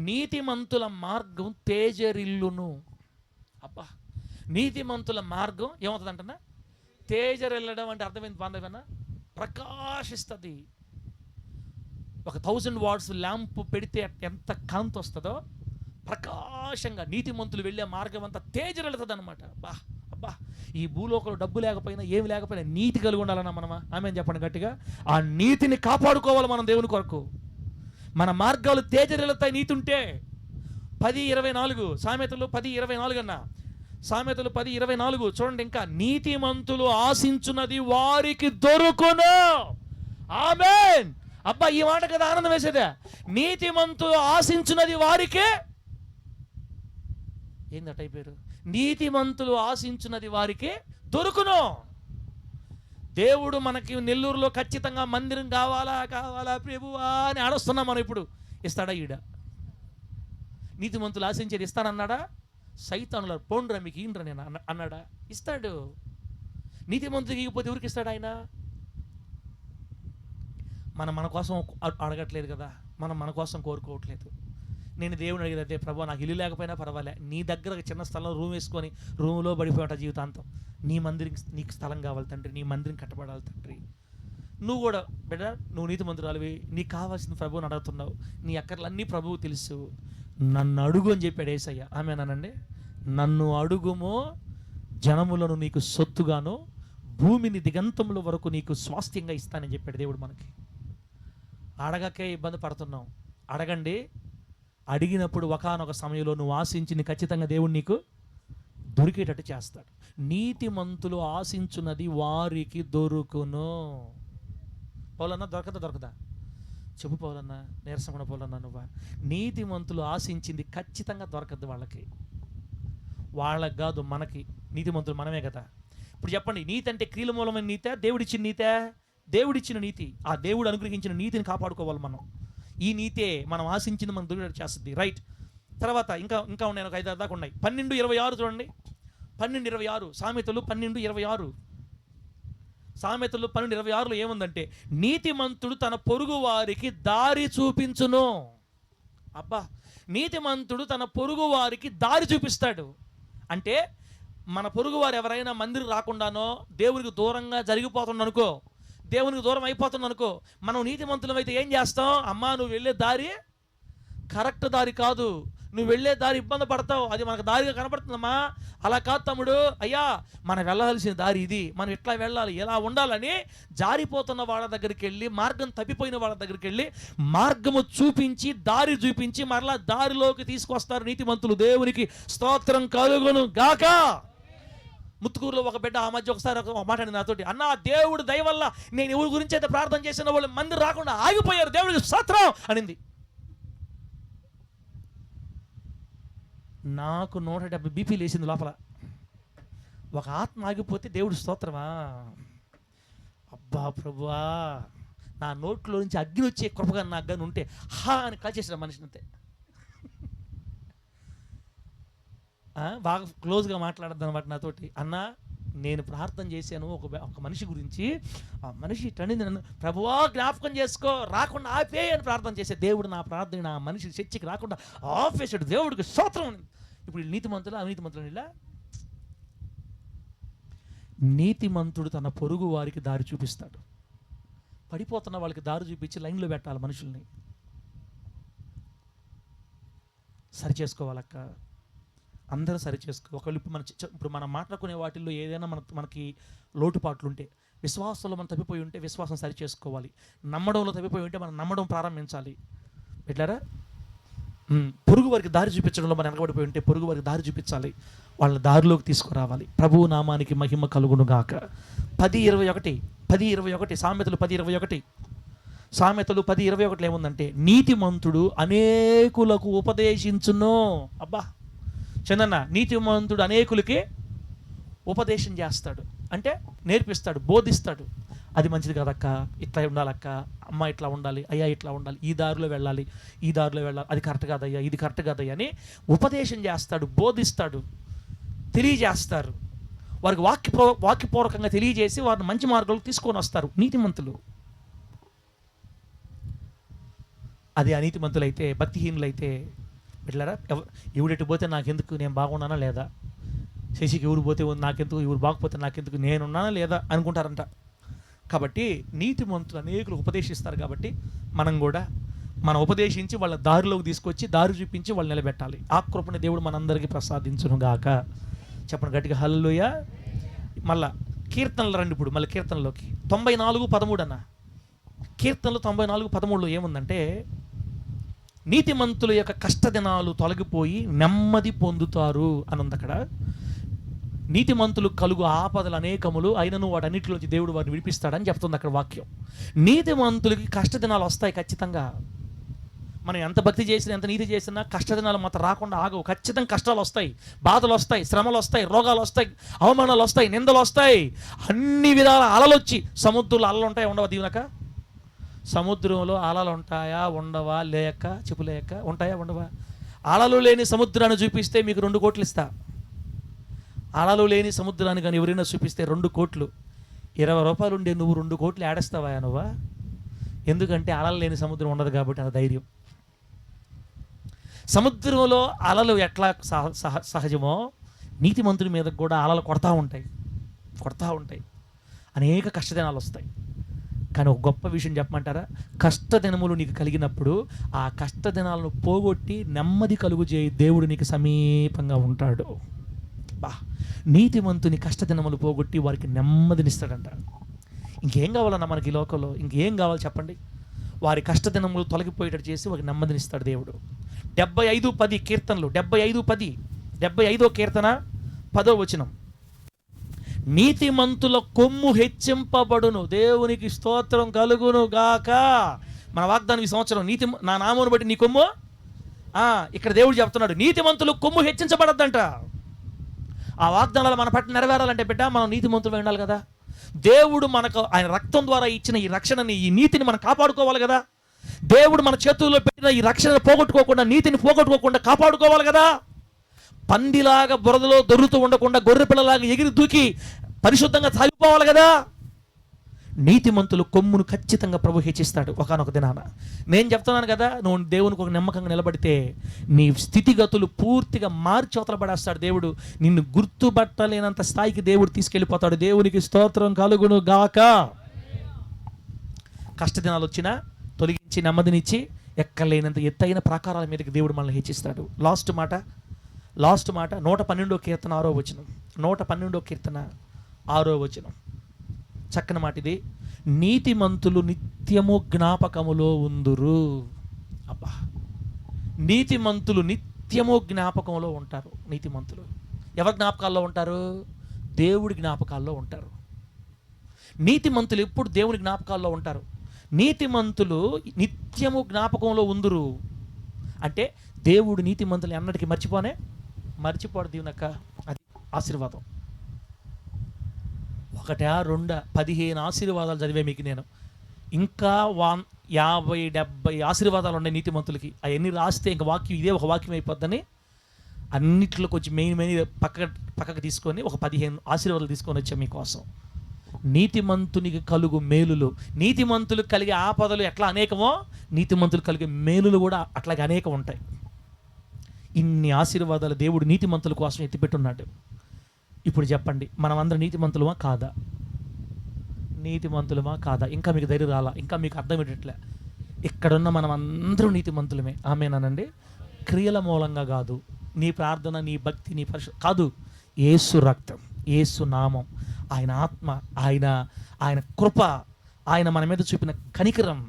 నీతిమంతుల మార్గం తేజరిల్లును. అబ్బా, నీతిమంతుల మార్గం ఏమవుతుంది అంటున్నా, తేజరిల్లడం అంటే అర్థమైంది బాంధవ్యన్నా, ప్రకాశిస్తుంది. ఒక 1000 వాట్స్ ల్యాంప్ పెడితే ఎంత కాంతి వస్తుందో, ప్రకాశంగా నీతిమంతులు వెళ్ళే మార్గం అంతా తేజరిల్లుతుంది అనమాట. అబ్బా, ఈ భూలోకంలో డబ్బు లేకపోయినా ఏమి లేకపోయినా నీతి కలిగి ఉండాలన్నా మనమా? ఆమె చెప్పండి గట్టిగా. ఆ నీతిని కాపాడుకోవాలి మనం దేవుని కొరకు. మన మార్గాలు తేజరిల్లుతాయి నీతి ఉంటే. 10:24 సామెతలు 10:24 అన్నా, సామెతలు 10:24 చూడండి. ఇంకా నీతిమంతులు ఆశించున్నది వారికి దొరుకును. ఆమేన్. అబ్బా, ఈ మాట కదా ఆనందం వేసేదే. నీతిమంతులు ఆశించున్నది వారికి ఏందట అయిపోయారు, నీతిమంతులు ఆశించున్నది వారికి దొరుకును. దేవుడు మనకి నెల్లూరులో ఖచ్చితంగా మందిరం కావాలా ప్రభువా అని ఆడొస్తున్నాం మనం. ఇప్పుడు ఇస్తాడా? ఈడ నీతిమంతులు ఆశించేది ఇస్తానన్నాడా? సైతానుల పోండ్రా మీకు ఈండ్రా నేను అన్నాడా? ఇస్తాడు. నీతిమంతులు ఇగిపోతే ఎవరికి ఇస్తాడు ఆయన? మన కోసం అడగట్లేదు కదా, మన కోసం కోరుకోవట్లేదు. నేను దేవుని అడిగేది అదే, ప్రభు నాకు ఇల్లు లేకపోయినా పర్వాలే, నీ దగ్గర చిన్న స్థలం రూమ్ వేసుకొని రూమ్లో పడిపోయాట జీవితాంతం. నీ మందిరం, నీకు స్థలం కావాలి తండ్రి, నీ మందిరం కట్టబడాలి తండ్రి. నువ్వు కూడా బిడ్డ, నువ్వు నీతిమంతురాలివి, నీకు కావాల్సిన ప్రభువుని అడుగుతున్నావు, నీ అక్కర్లన్నీ ప్రభువు తెలుసు, నన్ను అడుగు అని చెప్పాడు యేసయ్య. ఆమేనండి. నన్ను అడుగుమో, జనములను నీకు సొత్తుగాను, భూమిని దిగంతముల వరకు నీకు స్వాస్థ్యంగా ఇస్తానని చెప్పాడు దేవుడు మనకి. అడగకే ఇబ్బంది పడుతున్నాం. అడగండి. అడిగినప్పుడు ఒకానొక సమయంలో నువ్వు ఆశించింది ఖచ్చితంగా దేవుడు నీకు దొరికేటట్టు చేస్తాడు. నీతిమంతులు ఆశించున్నది వారికి దొరుకును. పౌలన్నా దొరకదా? చెప్పు పౌలన్నా, నీరసమణ పౌలన్నా నువ్వా? నీతిమంతులు ఆశించింది ఖచ్చితంగా దొరకదు వాళ్ళకి కాదు, మనకి. నీతిమంతులు మనమే కదా. ఇప్పుడు చెప్పండి, నీతి అంటే క్రియల మూలమైన నీతే, దేవుడిచ్చిన నీతే? దేవుడిచ్చిన నీతి. ఆ దేవుడు అనుగ్రహించిన నీతిని కాపాడుకోవాలి మనం. ఈ నీతే మనం ఆశించింది మనం దొరికేటట్టు చేస్తుంది. రైట్. తర్వాత ఇంకా ఉన్నాయి, ఒక 5-6 దాకా ఉన్నాయి. 12:26 చూడండి. 12:26 సామెతలు 12:26. సామెతలు 12:26లో ఏముందంటే, నీతిమంతుడు తన పొరుగు వారికి దారి చూపించును. అబ్బా, నీతిమంతుడు తన పొరుగు వారికి దారి చూపిస్తాడు. అంటే మన పొరుగు వారు ఎవరైనా మందిరం రాకుండానో దేవునికి దూరంగా జరిగిపోతుందనుకో, దేవునికి దూరం అయిపోతుందనుకో, మనం నీతిమంతులం అయితే ఏం చేస్తాం? అమ్మా, నువ్వు వెళ్ళే దారి కరెక్ట్ దారి కాదు, నువ్వు వెళ్ళే దారి ఇబ్బంది పడతావు, అది మనకు దారిగా కనపడుతుందమ్మా. అలా కాదు తమ్ముడు, అయ్యా మనం వెళ్ళాల్సిన దారి ఇది, మనం ఎట్లా వెళ్ళాలి, ఎలా ఉండాలని జారిపోతున్న వాళ్ళ దగ్గరికి వెళ్ళి, మార్గం తప్పిపోయిన వాళ్ళ దగ్గరికి వెళ్ళి మార్గము చూపించి, దారి చూపించి మరలా దారిలోకి తీసుకొస్తారు నీతిమంతులు. దేవునికి స్తోత్రం కలుగును గాక. ముత్తుకూరులో ఒక బిడ్డ ఆ మధ్య ఒకసారి ఒక మాట అండి నాతోటి, అన్న దేవుడు దయ వల్ల నేను ఎవరి గురించి అయితే ప్రార్థన చేసిన వాళ్ళు మందిరం రాకుండా ఆగిపోయారు, దేవుడికి స్తోత్రం అనింది. నాకు 170 బీపీ లేచింది లోపల. ఒక ఆత్మ ఆగిపోతే దేవుడు స్తోత్రమా? అబ్బా ప్రభువా, నా నోట్లో నుంచి అగ్ని వచ్చే కృపగా నా అగ్ని ఉంటే హా అని కాల్చేసిన మనిషిని అంతే. బాగా క్లోజ్గా మాట్లాడద్దు అనమాట నాతోటి. అన్న నేను ప్రార్థన చేశాను ఒక మనిషి గురించి, ఆ మనిషి ఇట్టండి నన్ను ప్రభువా జ్ఞాపకం చేసుకో, రాకుండా ఆపే అని ప్రార్థన చేసే దేవుడు నా ప్రార్థన నా మనిషి చర్చికి రాకుండా ఆపేసాడు. దేవుడికి స్తోత్రం. ఇప్పుడు నీతిమంతులు అవినీతిమంతులు ఇలా. నీతిమంతుడు తన పొరుగు వారికి దారి చూపిస్తాడు. పడిపోతున్న వాళ్ళకి దారి చూపించి లైన్లో పెట్టాలి, మనుషుల్ని సరి చేసుకోవాలక్క, అందరూ సరి చేసుకో. ఒకళ్ళు ఇప్పుడు మనం మాట్లాడుకునే వాటిల్లో ఏదైనా మనకి లోటుపాట్లు ఉంటే, విశ్వాసంలో మనం తప్పిపోయి ఉంటే విశ్వాసం సరి చేసుకోవాలి, నమ్మడంలో తప్పిపోయి ఉంటే మనం నమ్మడం ప్రారంభించాలి. ఎట్లారా పొరుగు వారికి దారి చూపించడంలో మనం వెనకబడిపోయి ఉంటే పొరుగు వారికి దారి చూపించాలి, వాళ్ళ దారిలోకి తీసుకురావాలి. ప్రభువు నామానికి మహిమ కలుగును గాక. 10:21 సామెతలు 10:21 సామెతలు 10:21 ఏముందంటే, నీతిమంతుడు అనేకులకు ఉపదేశించును. అబ్బా చందన్న, నీతిమంతుడు అనేకులకి ఉపదేశం చేస్తాడు అంటే నేర్పిస్తాడు, బోధిస్తాడు. అది మంచిది కదక్క, ఇట్లా ఉండాలక్క, అమ్మ ఇట్లా ఉండాలి, అయ్యా ఇట్లా ఉండాలి, ఈ దారిలో వెళ్ళాలి, ఈ దారిలో వెళ్ళాలి, అది కరెక్ట్ కాదయ్యా, ఇది కరెక్ట్ కాదయ్యా అని ఉపదేశం చేస్తాడు, బోధిస్తాడు, తెలియజేస్తారు. వారికి వాక్యపూర్వకంగా తెలియజేసి వారిని మంచి మార్గంలో తీసుకొని వస్తారు నీతిమంతులు. అదే అనీతిమంతులైతే, భక్తిహీనులైతే, బిడ్డలారా, ఎవడెటు పోతే నాకెందుకు, నేను బాగున్నానా లేదా, శశికి ఎవరు పోతే నాకెందుకు, ఎవరు బాగుపోతే నాకెందుకు, నేనున్నానా లేదా అనుకుంటారంట. కాబట్టి నీతిమంతులు అనేకులు ఉపదేశిస్తారు. కాబట్టి మనం కూడా ఉపదేశించి వాళ్ళ దారిలోకి తీసుకొచ్చి, దారి చూపించి వాళ్ళు నిలబెట్టాలి. ఆ కృపని దేవుడు మనందరికీ ప్రసాదించును గాక. చెప్పండి గట్టిగా హల్లెలూయా. మళ్ళా కీర్తనలు రండి. ఇప్పుడు మళ్ళీ కీర్తనలోకి 94:13 అన్న. కీర్తనలు 94:13 ఏముందంటే, నీతిమంతుల యొక్క కష్టదినాలు తొలగిపోయి నెమ్మది పొందుతారు అని ఉంది అక్కడ. నీతిమంతులు కలుగు ఆపదలు అనేకములు అయినను వాటన్నిటిలోంచి దేవుడు వారిని విడిపిస్తాడని చెప్తుంది అక్కడ వాక్యం. నీతిమంతులకి కష్టదినాలు వస్తాయి ఖచ్చితంగా. మనం ఎంత భక్తి చేసినా, ఎంత నీతి చేసినా కష్టదినాలు మాత్రం రాకుండా ఆగవు. ఖచ్చితంగా కష్టాలు వస్తాయి, బాధలు వస్తాయి, శ్రమలు వస్తాయి, రోగాలు వస్తాయి, అవమానాలు వస్తాయి, నిందలు వస్తాయి, అన్ని విధాల అలలు వచ్చి. సముద్రంలో అలలు ఉంటాయా ఉండవా దీవెనక? సముద్రంలో అలలు ఉంటాయా ఉండవా? లేక చెప్పు, లేక ఉంటాయా ఉండవా? అలలు లేని సముద్రాన్ని చూపిస్తే మీకు 2 కోట్లు ఇస్తా. అలలు లేని సముద్రాన్ని కానీ ఎవరైనా చూపిస్తే 2 కోట్లు, 20 రూపాయలు ఉండే నువ్వు 2 కోట్లు ఆడేస్తావా నువ్వా? ఎందుకంటే అలలు లేని సముద్రం ఉండదు కాబట్టి అది ధైర్యం. సముద్రంలో అలలు ఎట్లా సహజమో నీతిమంతుడి మీద కూడా అలలు కొడతా ఉంటాయి. అనేక కష్టదినాలు వస్తాయి. కానీ ఒక గొప్ప విషయం చెప్పమంటారా? కష్టదినములు నీకు కలిగినప్పుడు ఆ కష్టదినాలను పోగొట్టి నెమ్మది కలుగుజేయి దేవుడు నీకు సమీపంగా ఉంటాడు. నీతిమంతుని కష్టదినములు పోగొట్టి వారికి నెమ్మదినిస్తాడంట. ఇంకేం కావాలన్నా మనకి ఈ లోకంలో? ఇంకేం కావాలి చెప్పండి? వారి కష్టదినములు తొలగిపోయేటట్టు చేసి వారికి నెమ్మదినిస్తాడు దేవుడు. 75:10 కీర్తనలు, 75:10, 75వ కీర్తన 10వ వచనం. నీతిమంతుల కొమ్ము హెచ్చింపబడును, దేవునికి స్తోత్రం కలుగును గాక. మన వాగ్దానం ఈ సంవత్సరం, నా నామమును బట్టి నీ కొమ్ము. ఇక్కడ దేవుడు చెప్తున్నాడు నీతిమంతులు కొమ్ము హెచ్చించబడద్దంట. ఆ వాగ్దానాలు మన పట్ల నెరవేరాలంటే బిడ్డ మనం నీతిమంతులు ఉండాలి కదా. దేవుడు మనకు ఆయన రక్తం ద్వారా ఇచ్చిన ఈ రక్షణని, ఈ నీతిని మనం కాపాడుకోవాలి కదా. దేవుడు మన చేతుల్లో పెట్టిన ఈ రక్షణను పోగొట్టుకోకుండా, నీతిని పోగొట్టుకోకుండా కాపాడుకోవాలి కదా. పందిలాగా బురదలో దొరుకుతూ ఉండకుండా గొర్రె పిల్లలాగా ఎగిరి దూకి పరిశుద్ధంగా సాగిపోవాలి కదా. నీతిమంతులు కొమ్మును ఖచ్చితంగా ప్రభు హెచ్చిస్తాడు ఒకానొక దినాన. నేను చెప్తున్నాను కదా, నువ్వు దేవునికి ఒక నమ్మకంగా నిలబడితే నీ స్థితిగతులు పూర్తిగా మార్చి అవతల పడేస్తాడు దేవుడు. నిన్ను గుర్తుపట్టలేనంత స్థాయికి దేవుడు తీసుకెళ్ళిపోతాడు. దేవునికి స్తోత్రం కలుగును గాక. కష్టదినాలు వచ్చినా తొలగించి నెమ్మదినిచ్చి ఎక్కలేనంత ఎత్తైన ప్రాకారాల మీదకి దేవుడు మనల్ని హెచ్చిస్తాడు. లాస్ట్ మాట 112వ కీర్తన 6వ వచనం. 112వ కీర్తన 6వ వచనం చక్కని మాట ఇది. నీతిమంతులు నిత్యము జ్ఞాపకములో ఉందురు. అబ్బా, నీతిమంతులు నిత్యము జ్ఞాపకంలో ఉంటారు. నీతిమంతులు ఎవరి జ్ఞాపకాల్లో ఉంటారు? దేవుడి జ్ఞాపకాల్లో ఉంటారు. నీతిమంతులు ఎప్పుడు దేవుని జ్ఞాపకాల్లో ఉంటారు. నీతిమంతులు నిత్యము జ్ఞాపకంలో ఉందురు అంటే దేవుడు నీతిమంతులు అన్నటికీ మర్చిపోడు దీవెనక. అది ఆశీర్వాదం. 1, 2, 15 ఆశీర్వాదాలు చదివే మీకు నేను. ఇంకా 50, 70 ఆశీర్వాదాలు ఉన్నాయి నీతిమంతులకి. అవన్నీ రాస్తే ఇంకా వాక్యం ఇదే ఒక వాక్యం అయిపోద్దని అన్నిట్లో కొంచెం మెయిన్ పక్కకు తీసుకొని ఒక 15 ఆశీర్వాదాలు తీసుకొని వచ్చాం మీకోసం. నీతిమంతునికి కలుగు మేలులు, నీతిమంతులకు కలిగే ఆపదలు ఎట్లా అనేకమో నీతిమంతులు కలిగే మేలులు కూడా అట్లాగే అనేకం ఉంటాయి. ఇన్ని ఆశీర్వాదాలు దేవుడు నీతిమంతుల కోసం ఎత్తిపెట్టున్నాడు. ఇప్పుడు చెప్పండి, మనమందరం నీతిమంతులమా కాదా? నీతిమంతులమా కాదా? ఇంకా మీకు ధైర్యం రాలా? ఇంకా మీకు అర్థమయ్యేటట్లే? ఇక్కడున్న మనం అందరం నీతిమంతులమే. ఆమేనండి. క్రియల మూలంగా కాదు, నీ ప్రార్థన, నీ భక్తి, నీ కాదు. యేసు రక్తం, యేసు నామం, ఆయన ఆత్మ, ఆయన కృప, ఆయన మన మీద చూపిన కనికరం,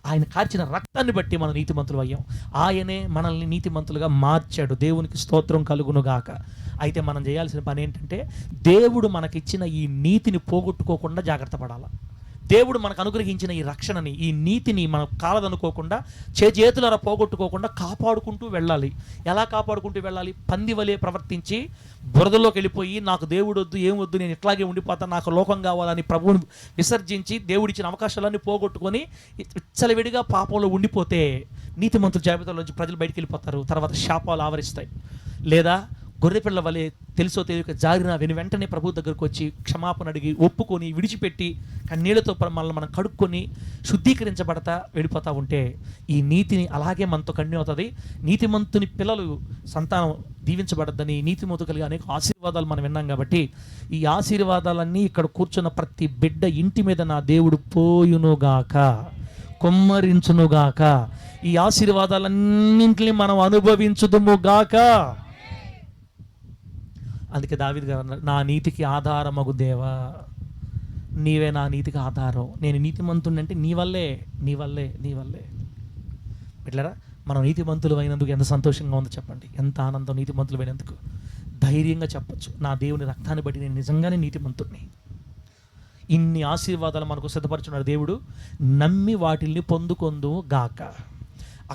ఆయన కార్చిన రక్తాన్ని బట్టి మనం నీతిమంతులు అయ్యాం. ఆయనే మనల్ని నీతిమంతులుగా మార్చాడు. దేవునికి స్తోత్రం కలుగును గాక. అయితే మనం చేయాల్సిన పని ఏంటంటే దేవుడు మనకిచ్చిన ఈ నీతిని పోగొట్టుకోకుండా జాగ్రత్త పడాలి. దేవుడు మనకు అనుగ్రహించిన ఈ రక్షణని, ఈ నీతిని మనం కాలదనుకోకుండా చేతులారా పోగొట్టుకోకుండా కాపాడుకుంటూ వెళ్ళాలి. ఎలా కాపాడుకుంటూ వెళ్ళాలి? పంది వలె ప్రవర్తించి బురదలోకి వెళ్ళిపోయి నాకు దేవుడు వద్దు, ఏం వద్దు, నేను ఇట్లాగే ఉండిపోతాను, నాకు లోకం కావాలని ప్రభువుని విసర్జించి దేవుడిచ్చిన అవకాశాలన్నీ పోగొట్టుకొని విచ్చలవిడిగా పాపంలో ఉండిపోతే నీతిమంతుల జాబితాలోంచి ప్రజలు బయటికి వెళ్ళిపోతారు. తర్వాత శాపాలు ఆవరిస్తాయి. లేదా గొర్రెపిల్ల వలె తెలుసో తెలియక జారిన వెంటనే ప్రభు దగ్గరకు వచ్చి క్షమాపణ అడిగి ఒప్పుకొని విడిచిపెట్టి కన్నీళ్లతో మనల్ని మనం కడుక్కొని శుద్ధీకరించబడతా వెళ్ళిపోతూ ఉంటే ఈ నీతిని అలాగే మనతో కన్ను అవుతుంది. నీతిమంతుని పిల్లలు సంతానం దీవించబడద్దని, నీతిమంతు కలిగి అనేక ఆశీర్వాదాలు మనం విన్నాం. కాబట్టి ఈ ఆశీర్వాదాలన్నీ ఇక్కడ కూర్చున్న ప్రతి బిడ్డ ఇంటి మీద నా దేవుడు పోయునుగాక, కొమ్మరించునుగాక, ఈ ఆశీర్వాదాలన్నింటినీ మనం అనుభవించుదుముగాక. అందుకే దావీదు గారు అన్నారు, నా నీతికి ఆధారమగు దేవా, నీవే నా నీతికి ఆధారం. నేను నీతిమంతుడిని అంటే నీ వల్లే, నీ వల్లే, నీ వల్లే. ఎట్లరా మనం నీతిమంతులు అయినందుకు ఎంత సంతోషంగా ఉందో చెప్పండి. ఎంత ఆనందం నీతిమంతులు అయినందుకు. ధైర్యంగా చెప్పచ్చు, నా దేవుని రక్తాన్ని బట్టి నేను నిజంగానే నీతిమంతుడిని. ఇన్ని ఆశీర్వాదాలు మనకు సిద్ధపరచున్నాడు దేవుడు. నమ్మి వాటిల్ని పొందుకొందు గాక.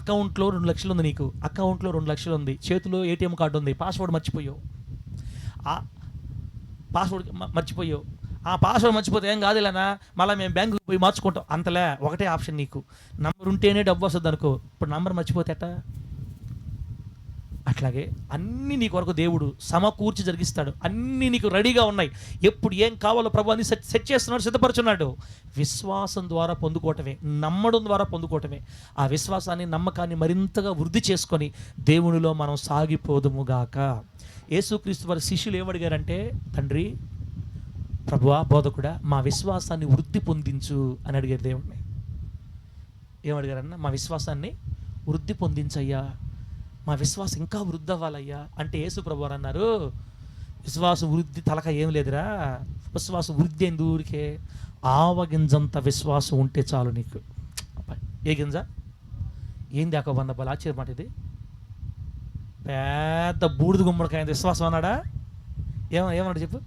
అకౌంట్లో 2 లక్షలు ఉంది, నీకు అకౌంట్లో 2 లక్షలు ఉంది, చేతిలో ఏటీఎం కార్డు ఉంది, పాస్వర్డ్ మర్చిపోయావు. ఆ పాస్వర్డ్ మర్చిపోయావు. ఆ పాస్వర్డ్ మర్చిపోతే ఏం కాదులేనా, మళ్ళీ మేము బ్యాంకుకి పోయి మార్చుకుంటాం. అంతలే, ఒకటే ఆప్షన్ నీకు, నంబర్ ఉంటేనే డబ్బు వస్తుంది అనుకో. ఇప్పుడు నంబర్ మర్చిపోతే అట్ట. అట్లాగే అన్నీ నీ కొరకు దేవుడు సమకూర్చి జరిగిస్తాడు. అన్నీ నీకు రెడీగా ఉన్నాయి. ఎప్పుడు ఏం కావాలో ప్రభు అన్ని సెట్ చేస్తున్నాడు, సిద్ధపరచున్నాడు. విశ్వాసం ద్వారా పొందుకోవటమే, నమ్మడం ద్వారా పొందుకోవటమే. ఆ విశ్వాసాన్ని, నమ్మకాన్ని మరింతగా వృద్ధి చేసుకొని దేవునిలో మనం సాగిపోదుముగాక. యేసుక్రీస్తు వారి శిష్యులు ఏమడిగారంటే, తండ్రి, ప్రభువా, బోధకుడా, మా విశ్వాసాన్ని వృద్ధి పొందించు అని అడిగారు దేవుడిని. ఏమడిగారన్నా? మా విశ్వాసాన్ని వృద్ధి పొందించయ్యా, మా విశ్వాసం ఇంకా వృద్ధి అవ్వాలయ్యా అంటే యేసు ప్రభు వారు అన్నారు, విశ్వాస వృద్ధి తలక ఏం లేదురా, విశ్వాస వృద్ధి అయింది ఊరికే ఆవగింజంత విశ్వాసం ఉంటే చాలు నీకు. ఏ గింజ? ఏంది అక్క వందబాలు ఆశ్చర్యమాట. ఇది పెద్ద బూడిద గుమ్మడికాయ విశ్వాసం అన్నాడా? ఏమన్నాడు చెప్పు?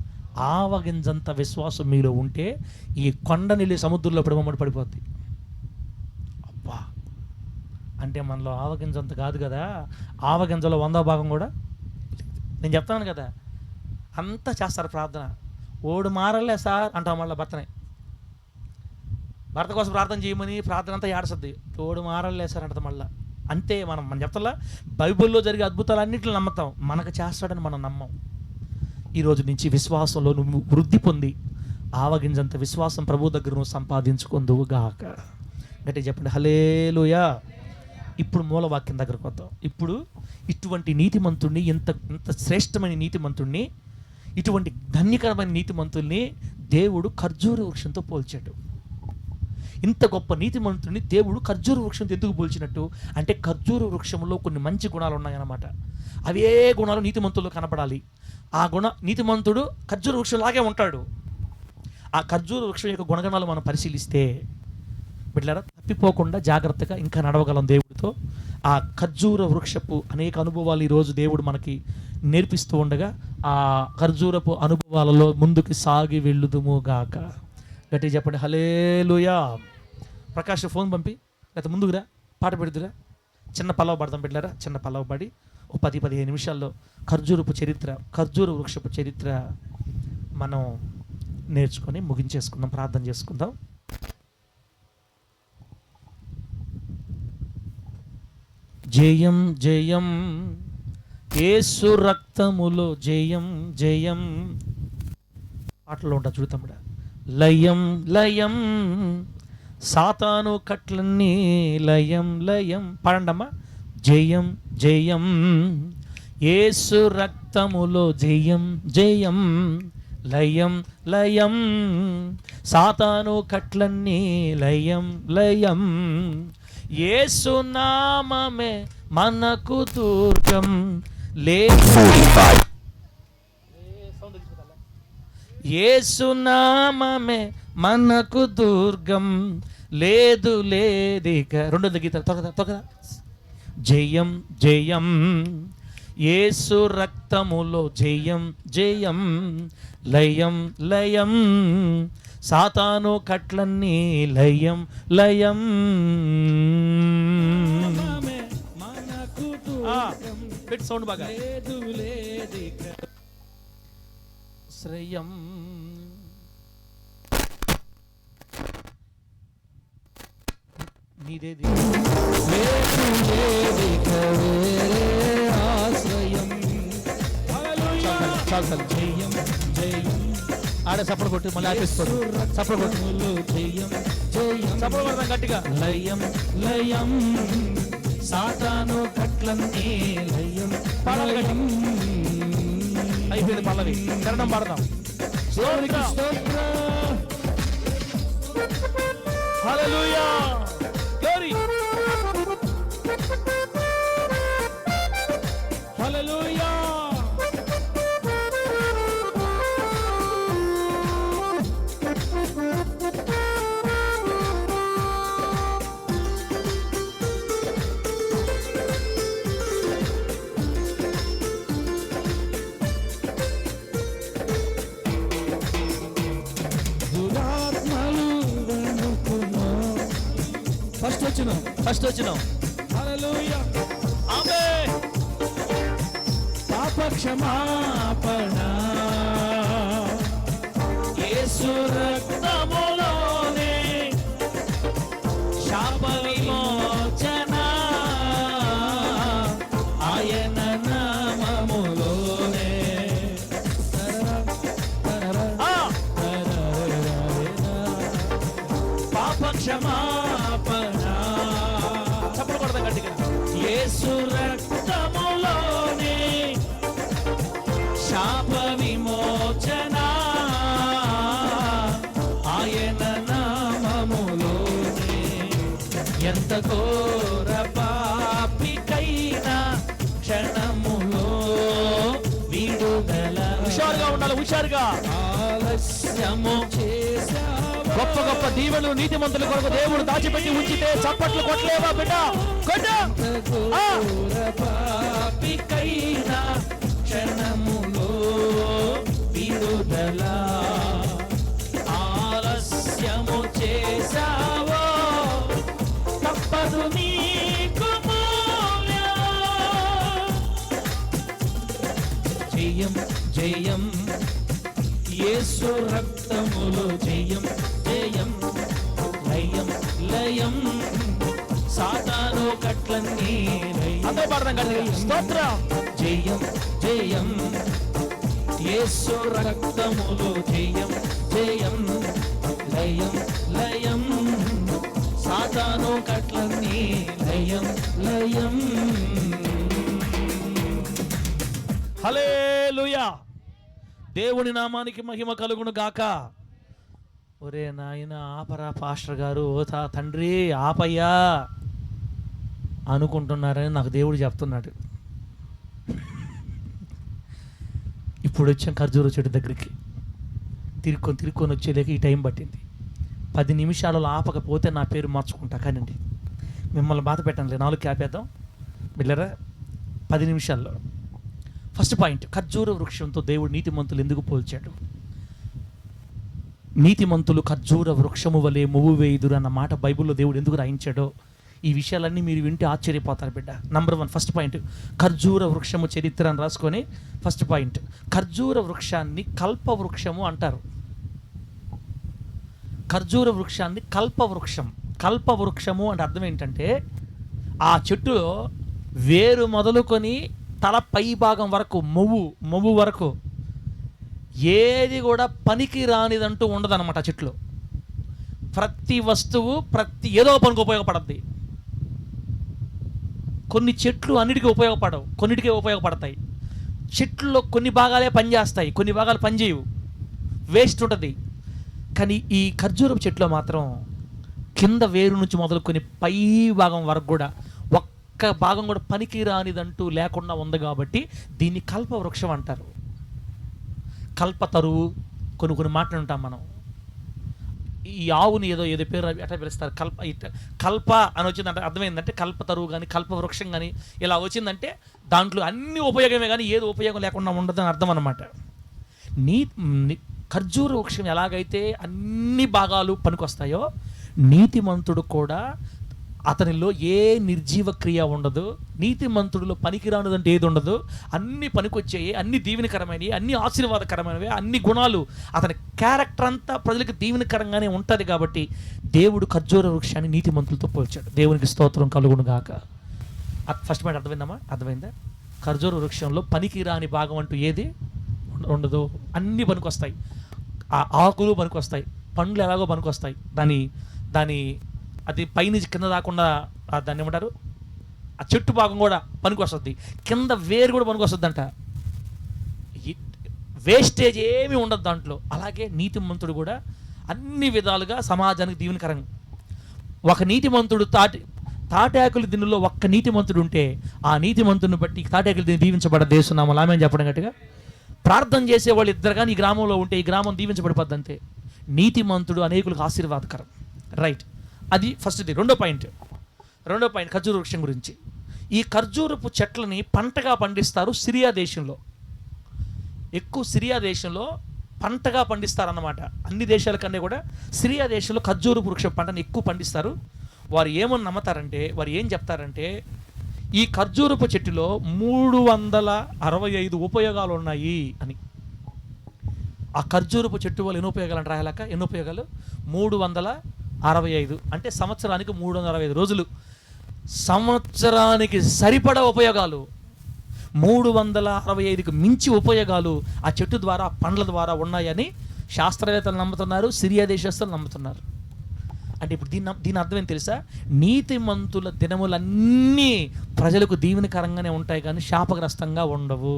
ఆవగింజంత విశ్వాసం మీలో ఉంటే ఈ కొండ నీళ్ళు సముద్రంలో పడిపోమని పడిపోద్ది. అబ్బా, అంటే మనలో ఆవగింజంత కాదు కదా, ఆవగింజలో 100వ భాగం కూడా. నేను చెప్తాను కదా, అంతా చేస్తారు ప్రార్థన. ఓడు మారలే సార్ అంటాం, మళ్ళీ భర్త కోసం ప్రార్థన చేయమని ప్రార్థన అంతా ఏడసద్ది. ఓడు మారలే సార్ అంటది మళ్ళీ. అంతే, మనం చెప్తా బైబిల్లో జరిగే అద్భుతాలు అన్నింటిని నమ్ముతాం, మనకు చేస్తాడని మనం నమ్మం. ఈ రోజు నుంచి విశ్వాసంలో నువ్వు వృద్ధి పొంది ఆవగింజంత విశ్వాసం ప్రభు దగ్గర నువ్వు సంపాదించుకుందువుగాక. గట్టిగా చెప్పండి హల్లెలూయా. ఇప్పుడు మూలవాక్యం దగ్గరకు వద్దాం. ఇప్పుడు ఇటువంటి నీతిమంతుడిని, ఇంత శ్రేష్టమైన నీతిమంతుడిని, ఇటువంటి ధన్యకరమైన నీతిమంతుల్ని దేవుడు ఖర్జూర వృక్షంతో పోల్చాడు. ఇంత గొప్ప నీతిమంతుడిని దేవుడు ఖర్జూర వృక్షంతో ఎందుకు పోల్చినట్టు అంటే, ఖర్జూర వృక్షంలో కొన్ని మంచి గుణాలు ఉన్నాయన్నమాట. అవే గుణాలు నీతిమంతుల్లో కనపడాలి. ఆ నీతిమంతుడు ఖర్జూర వృక్షంలాగే ఉంటాడు. ఆ ఖర్జూర వృక్షం యొక్క గుణగణాలు మనం పరిశీలిస్తే బిడ్డలారా, తప్పిపోకుండా జాగ్రత్తగా ఇంకా నడవగలం దేవుడితో. ఆ ఖర్జూర వృక్షపు అనేక అనుభవాలు ఈరోజు దేవుడు మనకి నేర్పిస్తూ ఉండగా, ఆ ఖర్జూరపు అనుభవాలలో ముందుకు సాగి వెళ్ళుదుముగాక. గట్టిగా చెప్పండి హల్లెలూయా. ప్రకాష్ ఫోన్ పంపి, లేకపోతే ముందుకురా, పాట పెడుతురా, చిన్న పల్లవ పడదాం బిడ్డలారా. చిన్న పల్లవ పడి 10-15 నిమిషాల్లో ఖర్జూర వృక్షపు చరిత్ర మనం నేర్చుకొని ముగించేసుకుందాం, ప్రార్థన చేసుకుందాం. జయం జయం యేసు రక్తములో జయం జయం. పాటలో ఉంటా చూడతాం. లయం లయం సాతాను కట్లన్నీ లయం లయం. పాడండమ్మా. జయం జయం యేసు రక్తములో జయం జయం. లయం లయం సాతాను కట్లన్నీ లయం లయం. యేసు నామమే మనకు దుర్గం. యేసు నామమే మనకు దుర్గం, లేదు లేదిక. రెండోది గీత తొగదా. జయం జయం యేసు రక్తములో జయం జయం. లయం లయం సాతాను కట్లన్నీ లయం లయం. పెట్టి సౌండ్ బాగా. శ్రేయం నీదేది ఆశ్రయం. జయం జయం ఆడే సప్పుడు కొట్టి మళ్ళీ ఆపేసుకోడు. సప్పుడు కొట్టు జయం జయం సప్పుడు కొడతాం గట్టిగా. లయం లయం సాతాను కట్లన్నీ లయం. పాడాలి గట్టి. అయిపోయింది పల్లవి. కరణం పాడదాం. హల్లెలూయా గ్లోరీ. హల్లెలూయా. ఫస్ట్ వచ్చినాం. హల్లెలూయా. ఆమేన్. పాప క్షమాపణ యేసు రక్తములోనే, శాప విమోచన ఆయన నామములోనే. పాప క్షమాపణ యేసు రక్తములోనే, శాప విమోచన ఆయన నామములోనే. ఎంత ఘోర పాపికైనా క్షణములో విడుదల. హుషారుగా ఉండాలి. హుషారుగా. ఆలస్యము చేసా. గొప్ప గొప్ప దీవెనలు నీతిమంతుల కొరకు దేవుడు దాచిపెట్టి ఉంచితే చప్పట్లు కొట్టలేవా బిడ్డ? పాపికైనా క్షణములో విడుదల. ఆలస్యము చేసావో తప్పదు నీకు మూల్యం. జయం జయం యేసు రక్తములో జయం జయం లయం లయం సాతాను కట్లన్నీ లయం. అందరూ పాడదాం గట్టిగా. స్తోత్రం. జయం జయం యేసు రక్తములో జయం జయం లయం లయం సాతాను కట్లన్నీ లయం లయం. హల్లెలూయా. దేవుని నామానికి మహిమ కలుగును గాక. ఒరే నాయన ఆపరా పాస్టర్ గారు, ఓ తండ్రి ఆపయ్యా అనుకుంటున్నారని నాకు దేవుడు చెప్తున్నాడు. ఇప్పుడు వచ్చాం ఖర్జూర చెట్టు దగ్గరికి. తిరుక్కొని వచ్చేలేక ఈ టైం పట్టింది. 10 నిమిషాలలో ఆపకపోతే నా పేరు మార్చుకుంటా. కానండి మిమ్మల్ని బాధ పెట్టండి. 4 ఆపేద్దాం బిళ్ళరా. 10 నిమిషాల్లో. ఫస్ట్ పాయింట్, ఖర్జూర వృక్షంతో దేవుడు నీతిమంతులు ఎందుకు పోల్చాడు? నీతిమంతులు ఖర్జూర వృక్షము వలె మువ్వు వేయుదురు అన్న మాట బైబిల్లో దేవుడు ఎందుకు రాయించాడో ఈ విషయాలన్నీ మీరు వింటే ఆశ్చర్యపోతారు బిడ్డ. నంబర్ 1 ఫస్ట్ పాయింట్, ఖర్జూర వృక్షము చరిత్ర అని రాసుకొని ఫస్ట్ పాయింట్, ఖర్జూర వృక్షాన్ని కల్పవృక్షము అంటారు. ఖర్జూర వృక్షాన్ని కల్పవృక్షము అంటే అర్థం ఏంటంటే ఆ చెట్టులో వేరు మొదలుకొని తల పై భాగం వరకు మొవ్వు వరకు ఏది కూడా పనికి రానిదంటూ ఉండదన్నమాట. ఆ చెట్లు ప్రతి వస్తువు ఏదో పనికి ఉపయోగపడద్ది. కొన్ని చెట్లు అన్నిటికీ ఉపయోగపడవు, కొన్నిటికే ఉపయోగపడతాయి. చెట్లలో కొన్ని భాగాలే పనిచేస్తాయి, కొన్ని భాగాలు పనిచేయవు, వేస్ట్ ఉంటుంది. కానీ ఈ ఖర్జూరపు చెట్లో మాత్రం కింద వేరు నుంచి మొదలుకొని పై భాగం వరకు కూడా ఒక్క భాగం కూడా పనికి రానిదంటూ లేకుండా ఉంది. కాబట్టి దీన్ని కల్పవృక్షం అంటారు. కల్పతరువు కొన్ని మాటలు ఉంటాం మనం. ఈ ఆవుని ఏదో పేరు ఎట్లా పిలుస్తారు, కల్ప అని వచ్చిందంటే అర్థమైందంటే కల్పతరువు కానీ కల్పవృక్షం కానీ ఇలా వచ్చిందంటే దాంట్లో అన్ని ఉపయోగమే కానీ ఏది ఉపయోగం లేకుండా ఉండదని అర్థం అన్నమాట. ఖర్జూర వృక్షం ఎలాగైతే అన్ని భాగాలు పనికొస్తాయో, నీతిమంతుడు కూడా అతనిలో ఏ నిర్జీవ క్రియ ఉండదు, నీతిమంతుడిలో పనికిరానిదంటే ఏది ఉండదు, అన్ని పనికొచ్చాయి, అన్ని దీవెనకరమైనవి, అన్ని ఆశీర్వాదకరమైనవి, అన్ని గుణాలు అతని క్యారెక్టర్ అంతా ప్రజలకు దీవెనకరంగానే ఉంటుంది. కాబట్టి దేవుడు ఖర్జూర వృక్షాన్ని నీతిమంతులతో పోల్చాడు. దేవునికి స్తోత్రం కలుగును గాక. ఫస్ట్ పాయింట్ అర్థమైందమ్మా? అర్థమైందా? ఖర్జూర వృక్షంలో పనికిరాని భాగం అంటూ ఏది ఉండదు, అన్నీ పనికొస్తాయి. ఆ ఆకులు పనికొస్తాయి, పండ్లు ఎలాగో పనికొస్తాయి, దాని అది పైనుంచి కింద దాకుండా దాన్ని ఏమంటారు, ఆ చెట్టు భాగం కూడా పనికొస్తుంది, కింద వేరు కూడా పనికొస్తుంది అంట. వేస్టేజ్ ఏమీ ఉండదు దాంట్లో. అలాగే నీతిమంతుడు కూడా అన్ని విధాలుగా సమాజానికి దీవెనకరం. ఒక నీతిమంతుడు తాటాకులు దిన్నులో ఒక్క నీతిమంతుడు ఉంటే, ఆ నీతిమంతుడిని బట్టి తాటాకులు దీన్ని దీవించబడ దేశనామా ఆమేన్ చెప్పడం గట్టిగా. ప్రార్థన చేసేవాళ్ళు ఇద్దరు కానీ ఈ గ్రామంలో ఉంటే ఈ గ్రామం దీవించబడిపోద్ది అంతే. నీతిమంతుడు అనేకులకు ఆశీర్వాదకరం. రైట్, అది ఫస్ట్ది. రెండో పాయింట్ ఖర్జూర వృక్షం గురించి. ఈ ఖర్జూరపు చెట్లని పంటగా పండిస్తారు సిరియా దేశంలో. ఎక్కువ సిరియా దేశంలో పంటగా పండిస్తారన్నమాట. అన్ని దేశాల కన్నా కూడా సిరియా దేశంలో ఖర్జూరపు వృక్షం పంటని ఎక్కువ పండిస్తారు. వారు ఏమని నమ్ముతారంటే, వారు ఏం చెప్తారంటే, ఈ ఖర్జూరపు చెట్టులో 365 ఉపయోగాలు ఉన్నాయి అని. ఆ ఖర్జూరపు చెట్టు వల్ల ఎన్ని ఉపయోగాలు అంటే రాయలేక, ఎన్ని ఉపయోగాలు? 365 అంటే సంవత్సరానికి 365 రోజులు, సంవత్సరానికి సరిపడా ఉపయోగాలు. 365కి మించి ఉపయోగాలు ఆ చెట్టు ద్వారా, పండ్ల ద్వారా ఉన్నాయని శాస్త్రవేత్తలు నమ్ముతున్నారు, సిరియా దేశస్తులు నమ్ముతున్నారు. అంటే ఇప్పుడు దీని అర్థం ఏం తెలుసా? నీతిమంతుల దినములన్నీ ప్రజలకు దీవెనకరంగానే ఉంటాయి కానీ శాపగ్రస్తంగా ఉండవు.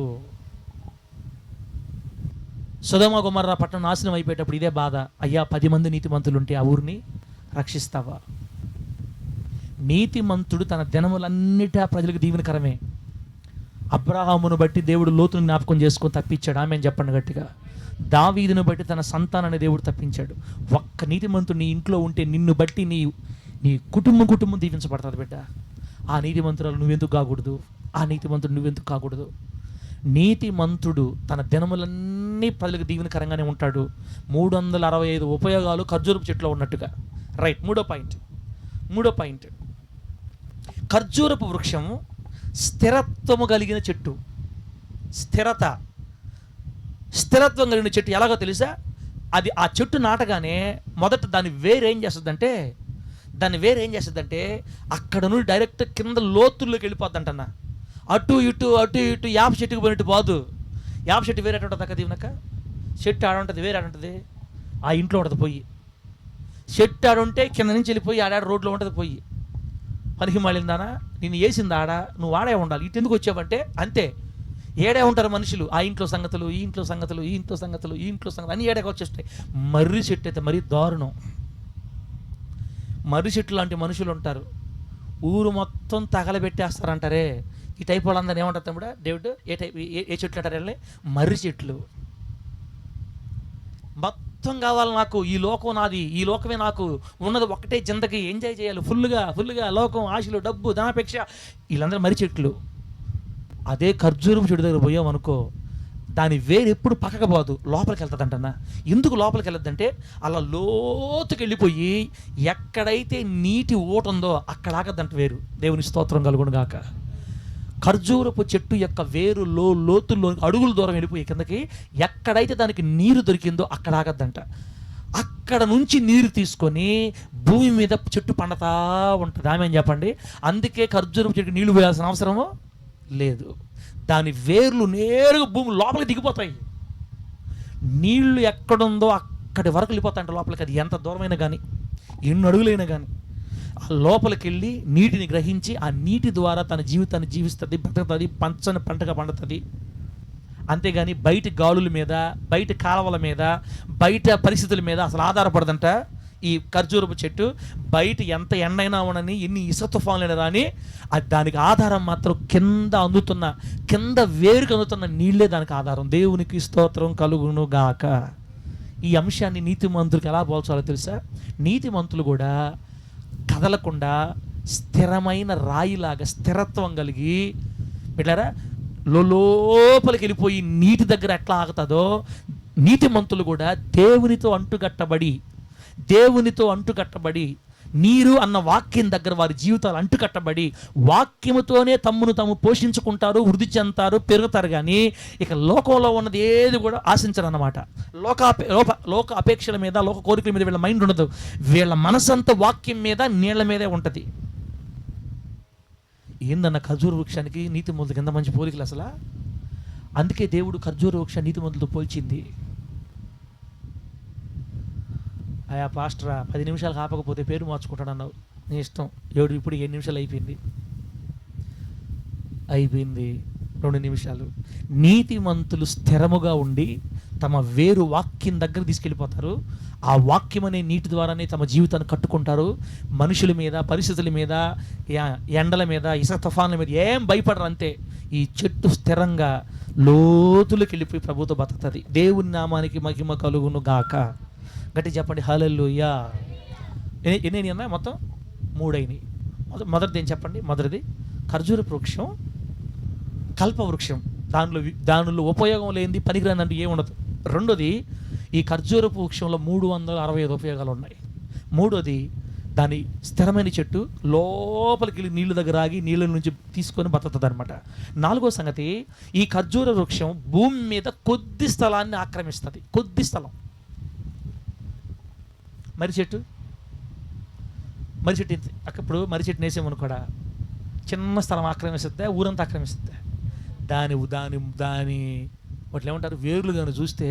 సొదొమ గొమొర్రా పట్టణం నాశనం అయిపోయేటప్పుడు ఇదే బాధ, అయ్యా 10 మంది నీతిమంతులు ఉంటే ఆ ఊరిని రక్షిస్తావా? నీతిమంతుడు తన దినములన్నిటా ప్రజలకు దీవెనకరమే. అబ్రాహామును బట్టి దేవుడు లోతును జ్ఞాపకం చేసుకొని తప్పించాడు. ఆమేన్ చెప్పండి గట్టిగా. దావీదును బట్టి తన సంతానాన్ని దేవుడు తప్పించాడు. ఒక్క నీతిమంతుడు నీ ఇంట్లో ఉంటే నిన్ను బట్టి నీ కుటుంబం దీవించబడుతుంది బిడ్డ. ఆ నీతిమంతురాలు నువ్వెందుకు కాకూడదు? ఆ నీతిమంతుడు నువ్వెందుకు కాకూడదు? నీతిమంతుడు తన దినములన్నీ ప్రజలకు దీవెనకరంగానే ఉంటాడు. 365 ఉపయోగాలు ఖర్జూరపు చెట్లో ఉన్నట్టుగా. రైట్, మూడో పాయింట్ ఖర్జూరపు వృక్షం స్థిరత్వము కలిగిన చెట్టు. స్థిరత్వం కలిగిన చెట్టు ఎలాగో తెలుసా? అది ఆ చెట్టు నాటగానే మొదట దాని వేరు ఏం చేస్తుందంటే అక్కడ నుండి డైరెక్ట్ కింద లోతుల్లోకి వెళ్ళిపోద్దంటన్నా. అటు ఇటు యాప చెట్టుకు పోయినట్టు పోదు. యాప చెట్టు వేరే ఉంటుంది అక్క దీవెనక. చెట్టు ఆడ ఉంటుంది, వేరే ఆడ ఉంటుంది. ఆ ఇంట్లో ఉంటుంది పొయ్యి. చెట్టు ఆడుంటే కింద నుంచి వెళ్ళిపోయి ఆడాడ రోడ్లో ఉంటుంది పొయ్యి. పనికి మాలిందానా, నేను వేసింది ఆడ, నువ్వు ఆడే ఉండాలి. ఇటు ఎందుకు వచ్చావంటే అంతే. ఏడే ఉంటారు మనుషులు. ఆ ఇంట్లో సంగతులు, ఈ ఇంట్లో సంగతులు అన్నీ ఏడాకి వచ్చేస్తాయి. మర్రి చెట్టు అయితే మరీ దారుణం. మర్రి చెట్టు లాంటి మనుషులు ఉంటారు, ఊరు మొత్తం తగలబెట్టేస్తారంటారే. ఈ టైప్ వాళ్ళందరూ ఏమంటారు తమ్ముడా దేవుడు? ఏ చెట్లు అంటారు వెళ్ళి? మర్రి చెట్లు. మొత్తం కావాలి నాకు, ఈ లోకం నాది, ఈ లోకమే నాకు, ఉన్నది ఒక్కటే జిందగీ, ఎంజాయ్ చేయాలి ఫుల్గా లోకం, ఆశలు, డబ్బు, ధనాపేక్ష. వీళ్ళందరూ మర్రి చెట్లు. అదే ఖర్జూరం చెట్టు దగ్గర పోయామనుకో, దాని వేరు ఎప్పుడు పక్కకు పోదు, లోపలికి వెళ్తుంది అంటన్నా. ఎందుకు లోపలికి వెళ్ళొద్దంటే అలా లోతుకి వెళ్ళిపోయి ఎక్కడైతే నీటి ఊట ఉందో అక్కడ ఆగద్దంట వేరు. దేవుని స్తోత్రం కలుగును గాక. ఖర్జూరపు చెట్టు యొక్క వేరు లోతుల్లో అడుగుల దూరం వెళ్ళిపోయి కిందకి ఎక్కడైతే దానికి నీరు దొరికిందో అక్కడ ఆగద్దంట. అక్కడ నుంచి నీరు తీసుకొని భూమి మీద చెట్టు పండుతా ఉంటుంది. ఆమేన్ చెప్పండి. అందుకే ఖర్జూరపు చెట్టుకి నీళ్లు పోయాల్సిన అవసరము లేదు. దాని వేర్లు నేరుగా భూమి లోపలికి దిగిపోతాయి. నీళ్లు ఎక్కడుందో అక్కడి వరకు వెళ్ళిపోతాయంట లోపలికి. అది ఎంత దూరమైనా కానీ, ఎన్ని అడుగులైనా కానీ ఆ లోపలికి వెళ్ళి నీటిని గ్రహించి ఆ నీటి ద్వారా తన జీవితాన్ని జీవిస్తుంది, బ్రతుకుతుంది, పంచని పంటగా పండుతుంది. అంతేగాని బయట గాలుల మీద, బయట కాలువల మీద, బయట పరిస్థితుల మీద అసలు ఆధారపడదంట ఈ ఖర్జూరపు చెట్టు. బయట ఎంత ఎండైనా ఉండని, ఎన్ని ఇసుక తుఫాన్లైనా రాని, అది దానికి ఆధారం మాత్రం కింద వేరుకు అందుతున్న నీళ్ళే దానికి ఆధారం. దేవునికి స్తోత్రం కలుగును గాక. ఈ అంశాన్ని నీతిమంతులకు ఎలా పోల్చాలో తెలుసా? నీతిమంతులు కూడా కదలకుండా స్థిరమైన రాయిలాగా స్థిరత్వం కలిగి, బిడ్డలారా, లోపలికి వెళ్ళిపోయి నీటి దగ్గర ఎట్లా ఆగుతుందో నీతిమంతులు కూడా దేవునితో అంటుకట్టబడి నీరు అన్న వాక్యం దగ్గర వారి జీవితాలు అంటుకట్టబడి వాక్యముతోనే తమ్మును తాము పోషించుకుంటారు, వృద్ధి చెందుతారు, పెరుగుతారు. కానీ ఇక లోకంలో ఉన్నది ఏది కూడా ఆశించరు అన్నమాట. లోక అపేక్షల మీద, లోక కోరికల మీద వీళ్ళ మైండ్ ఉండదు. వీళ్ళ మనసంతా వాక్యం మీద, నీళ్ల మీదే ఉంటుంది. ఏందన్న ఖర్జూర వృక్షానికి నీతిమంతులకి ఎంత మంచి పోలికలు అసలు. అందుకే దేవుడు ఖర్జూర వృక్షాన్ని నీతిమంతులతో పోల్చింది. ఆయా పాస్టరా 10 నిమిషాలు ఆపకపోతే పేరు మార్చుకుంటాడు అన్నావు, నీ ఇష్టం. ఇప్పుడు 7 నిమిషాలు అయిపోయింది 2 నిమిషాలు. నీతిమంతులు స్థిరముగా ఉండి తమ వేరు వాక్యం దగ్గర తీసుకెళ్ళిపోతారు. ఆ వాక్యం అనే నీటి ద్వారానే తమ జీవితాన్ని కట్టుకుంటారు. మనుషుల మీద, పరిస్థితుల మీద, ఎండల మీద, ఇసుక తుఫాన్ల మీద ఏం భయపడరు. అంతే. ఈ చెట్టు స్థిరంగా లోతులకు వెళ్ళిపోయి ప్రభుతో బతుకుతుంది. దేవుని నామానికి మహిమ కలుగును గాక. గట్టి చెప్పండి హల్లెలూయా. ఎన్ని అన్నా? మొత్తం 3 అయినాయి. మొదటిది ఏం చెప్పండి? మొదటిది ఖర్జూర వృక్షం, కల్ప వృక్షం. దానిలో ఉపయోగం లేనిది, పనికిరానిదంటూ ఏముండదు. రెండోది, ఈ ఖర్జూర వృక్షంలో 365 ఉపయోగాలు ఉన్నాయి. మూడోది, దాని స్థిరమైన చెట్టు లోపలికి వెళ్ళి నీళ్ళు దగ్గర ఆగి నీళ్ళ నుంచి తీసుకొని బతుకుతుంది అనమాట. 4వ సంగతి, ఈ ఖర్జూర వృక్షం భూమి మీద కొద్ది స్థలాన్ని ఆక్రమిస్తుంది. కొద్ది స్థలం. మర్రి చెట్టు ఇప్పుడు మర్రి చెట్టు వేసామను కూడా చిన్న స్థలం ఆక్రమిస్తుంది, ఊరంతా ఆక్రమిస్తుంది. దాని వాటిలో ఏమంటారు, వేర్లు కానీ చూస్తే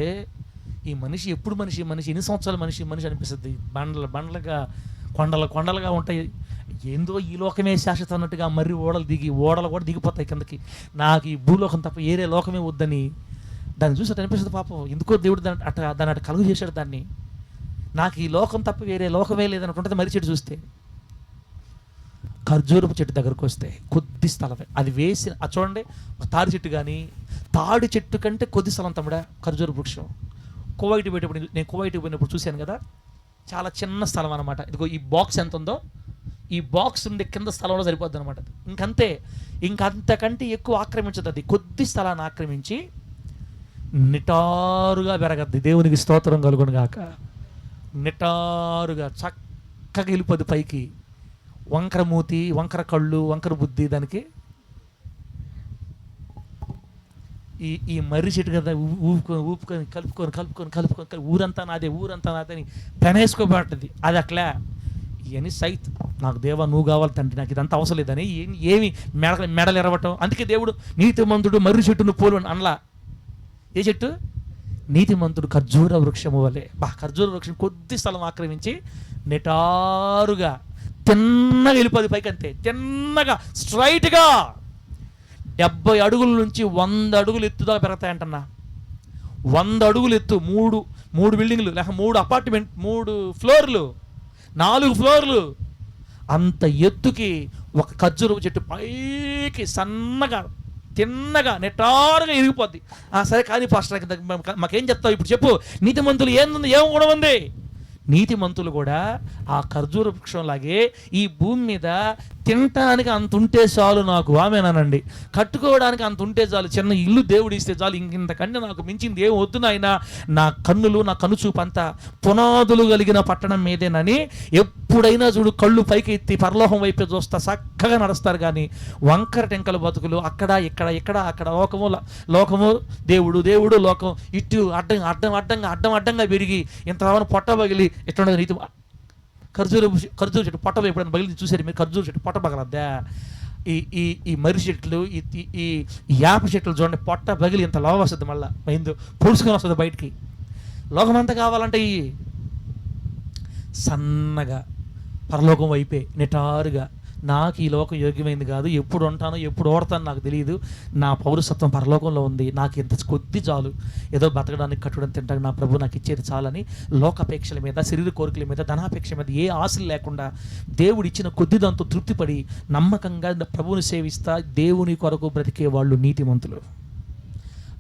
ఈ మనిషి ఎప్పుడు మనిషి ఎన్ని సంవత్సరాల మనిషి అనిపిస్తుంది. బండలుగా కొండలుగా ఉంటాయి. ఏందో ఈ లోకమే శాశ్వతం అన్నట్టుగా మర్రి ఓడలు కూడా దిగిపోతాయి కిందకి. నాకు ఈ భూలోకం తప్ప ఏరే లోకమే వద్దని దాన్ని చూసి అనిపిస్తుంది. పాపం ఎందుకో దేవుడు దాన్ని అటు కలుగు చేశాడు. దాన్ని నాకు ఈ లోకం తప్ప వేరే లోకమే లేదన్నట్టు ఉంటుంది మర్రి చెట్టు చూస్తే. ఖర్జూరపు చెట్టు దగ్గరకు వస్తే కొద్ది స్థలమే అది వేసిన. చూడండి, తాడి చెట్టు కానీ, తాడి చెట్టు కంటే కొద్ది స్థలం తమ్ముడా ఖర్జూర వృక్షం. నేను కువైట్కి పోయినప్పుడు చూశాను కదా, చాలా చిన్న స్థలం అనమాట. ఇదిగో ఈ బాక్స్ ఎంత ఉందో, ఈ బాక్స్ ఉండే కింద స్థలంలో సరిపోద్ది అనమాట. ఇంకంతే, ఇంకంతకంటే ఎక్కువ ఆక్రమించదు. అది కొద్ది స్థలాన్ని ఆక్రమించి నిటారుగా పెరగద్ది. దేవునికి స్తోత్రం కలుగును గాక. నిటారుగా చక్కగా వెళ్ళిపోద్ది పైకి. వంకర మూతి, వంకర కళ్ళు, వంకర బుద్ధి దానికి. ఈ మర్రి చెట్టు కదా ఊపుకొని కలుపుకొని ఊరంతా నాదే అని పెనేసుకోబడుతుంది. అది అట్లా ఇవన్నీ సైత్. నాకు దేవా నువ్వు కావాలి తండ్రి, నాకు ఇదంతా అవసరం లేదని ఏమి మెడలు ఎరవటం. అందుకే దేవుడు నీతిమంతుడు మర్రి చెట్టును పోలు అనలా. ఏ చెట్టు? నీతిమంతుడు ఖర్జూర వృక్షము వలె. ఖర్జూర వృక్షం కొద్ది స్థలం ఆక్రమించి నిటారుగా తిన్నగా వెళ్ళిపోదు పైకి. అంతే, తిన్నగా స్ట్రైట్గా 70 అడుగుల నుంచి 100 అడుగులు ఎత్తుదా పెరగతాయంటన్నా. 100 అడుగులు ఎత్తు, 3 బిల్డింగ్లు, లేక 3 అపార్ట్మెంట్, 3 ఫ్లోర్లు, 4 ఫ్లోర్లు, అంత ఎత్తుకి ఒక ఖర్జూర చెట్టు పైకి సన్నగా తిన్నగా నిటారుగా ఇరిగిపోద్ది. సరే కానీ పాస్టర్ మాకేం చెప్తావు ఇప్పుడు చెప్పు. నీతిమంతులు ఏం కూడా ఉంది. నీతిమంతులు కూడా ఆ ఖర్జూర వృక్షంలాగే ఈ భూమి మీద తినటానికి అంత ఉంటే చాలు నాకు, ఆమెనానండి, కట్టుకోవడానికి అంత ఉంటే చాలు, చిన్న ఇల్లు దేవుడు ఇస్తే చాలు, ఇంతకంటే నాకు మించింది ఏం వద్దు నాయన, నా కనుచూపు అంతా పునాదులు కలిగిన పట్టణం మీదేనని ఎప్పుడైనా చూడు కళ్ళు పైకి ఎత్తి పరలోకం వైపే చూస్తా చక్కగా నడుస్తారు. కానీ వంకర టెంకల బతుకులు అక్కడ అక్కడ లోకము దేవుడు లోకం ఇటు అడ్డంగా పెరిగి ఇంతవరకు పొట్ట పగిలి ఎట్లుండదు రీతి. ఖర్జూర చెట్టు పొట్ట ఎప్పుడైనా పగిలి చూసారు మీరు? ఖర్జూర చెట్టు పొట్ట పగలద్దా? ఈ మర్రి చెట్లు, ఈ యాప చెట్లు చూడండి, పొట్ట పగిలి ఇంత లోవ వస్తుంది, మళ్ళీ మైందు పొడుచుకొని వస్తుంది బయటికి. లోకమంతా కావాలంటే ఈ సన్నగా పరలోకం వైపే నిటారుగా. నాకు ఈ లోకం యోగ్యమైంది కాదు, ఎప్పుడు ఉంటానో ఎప్పుడు ఓడతానో నాకు తెలియదు, నా పౌరసత్వం పరలోకంలో ఉంది, నాకు ఇంత కొద్ది చాలు, ఏదో బతకడానికి కట్టడం తింటానికి నా ప్రభు నాకు ఇచ్చేది చాలని లోకాపేక్షల మీద, శరీర కోరికల మీద, ధనాపేక్ష మీద ఏ ఆశలు లేకుండా దేవుడు ఇచ్చిన కొద్ది దాంతో తృప్తిపడి నమ్మకంగా ప్రభువుని సేవిస్తా దేవుని కొరకు బ్రతికే వాళ్ళు నీతిమంతులు.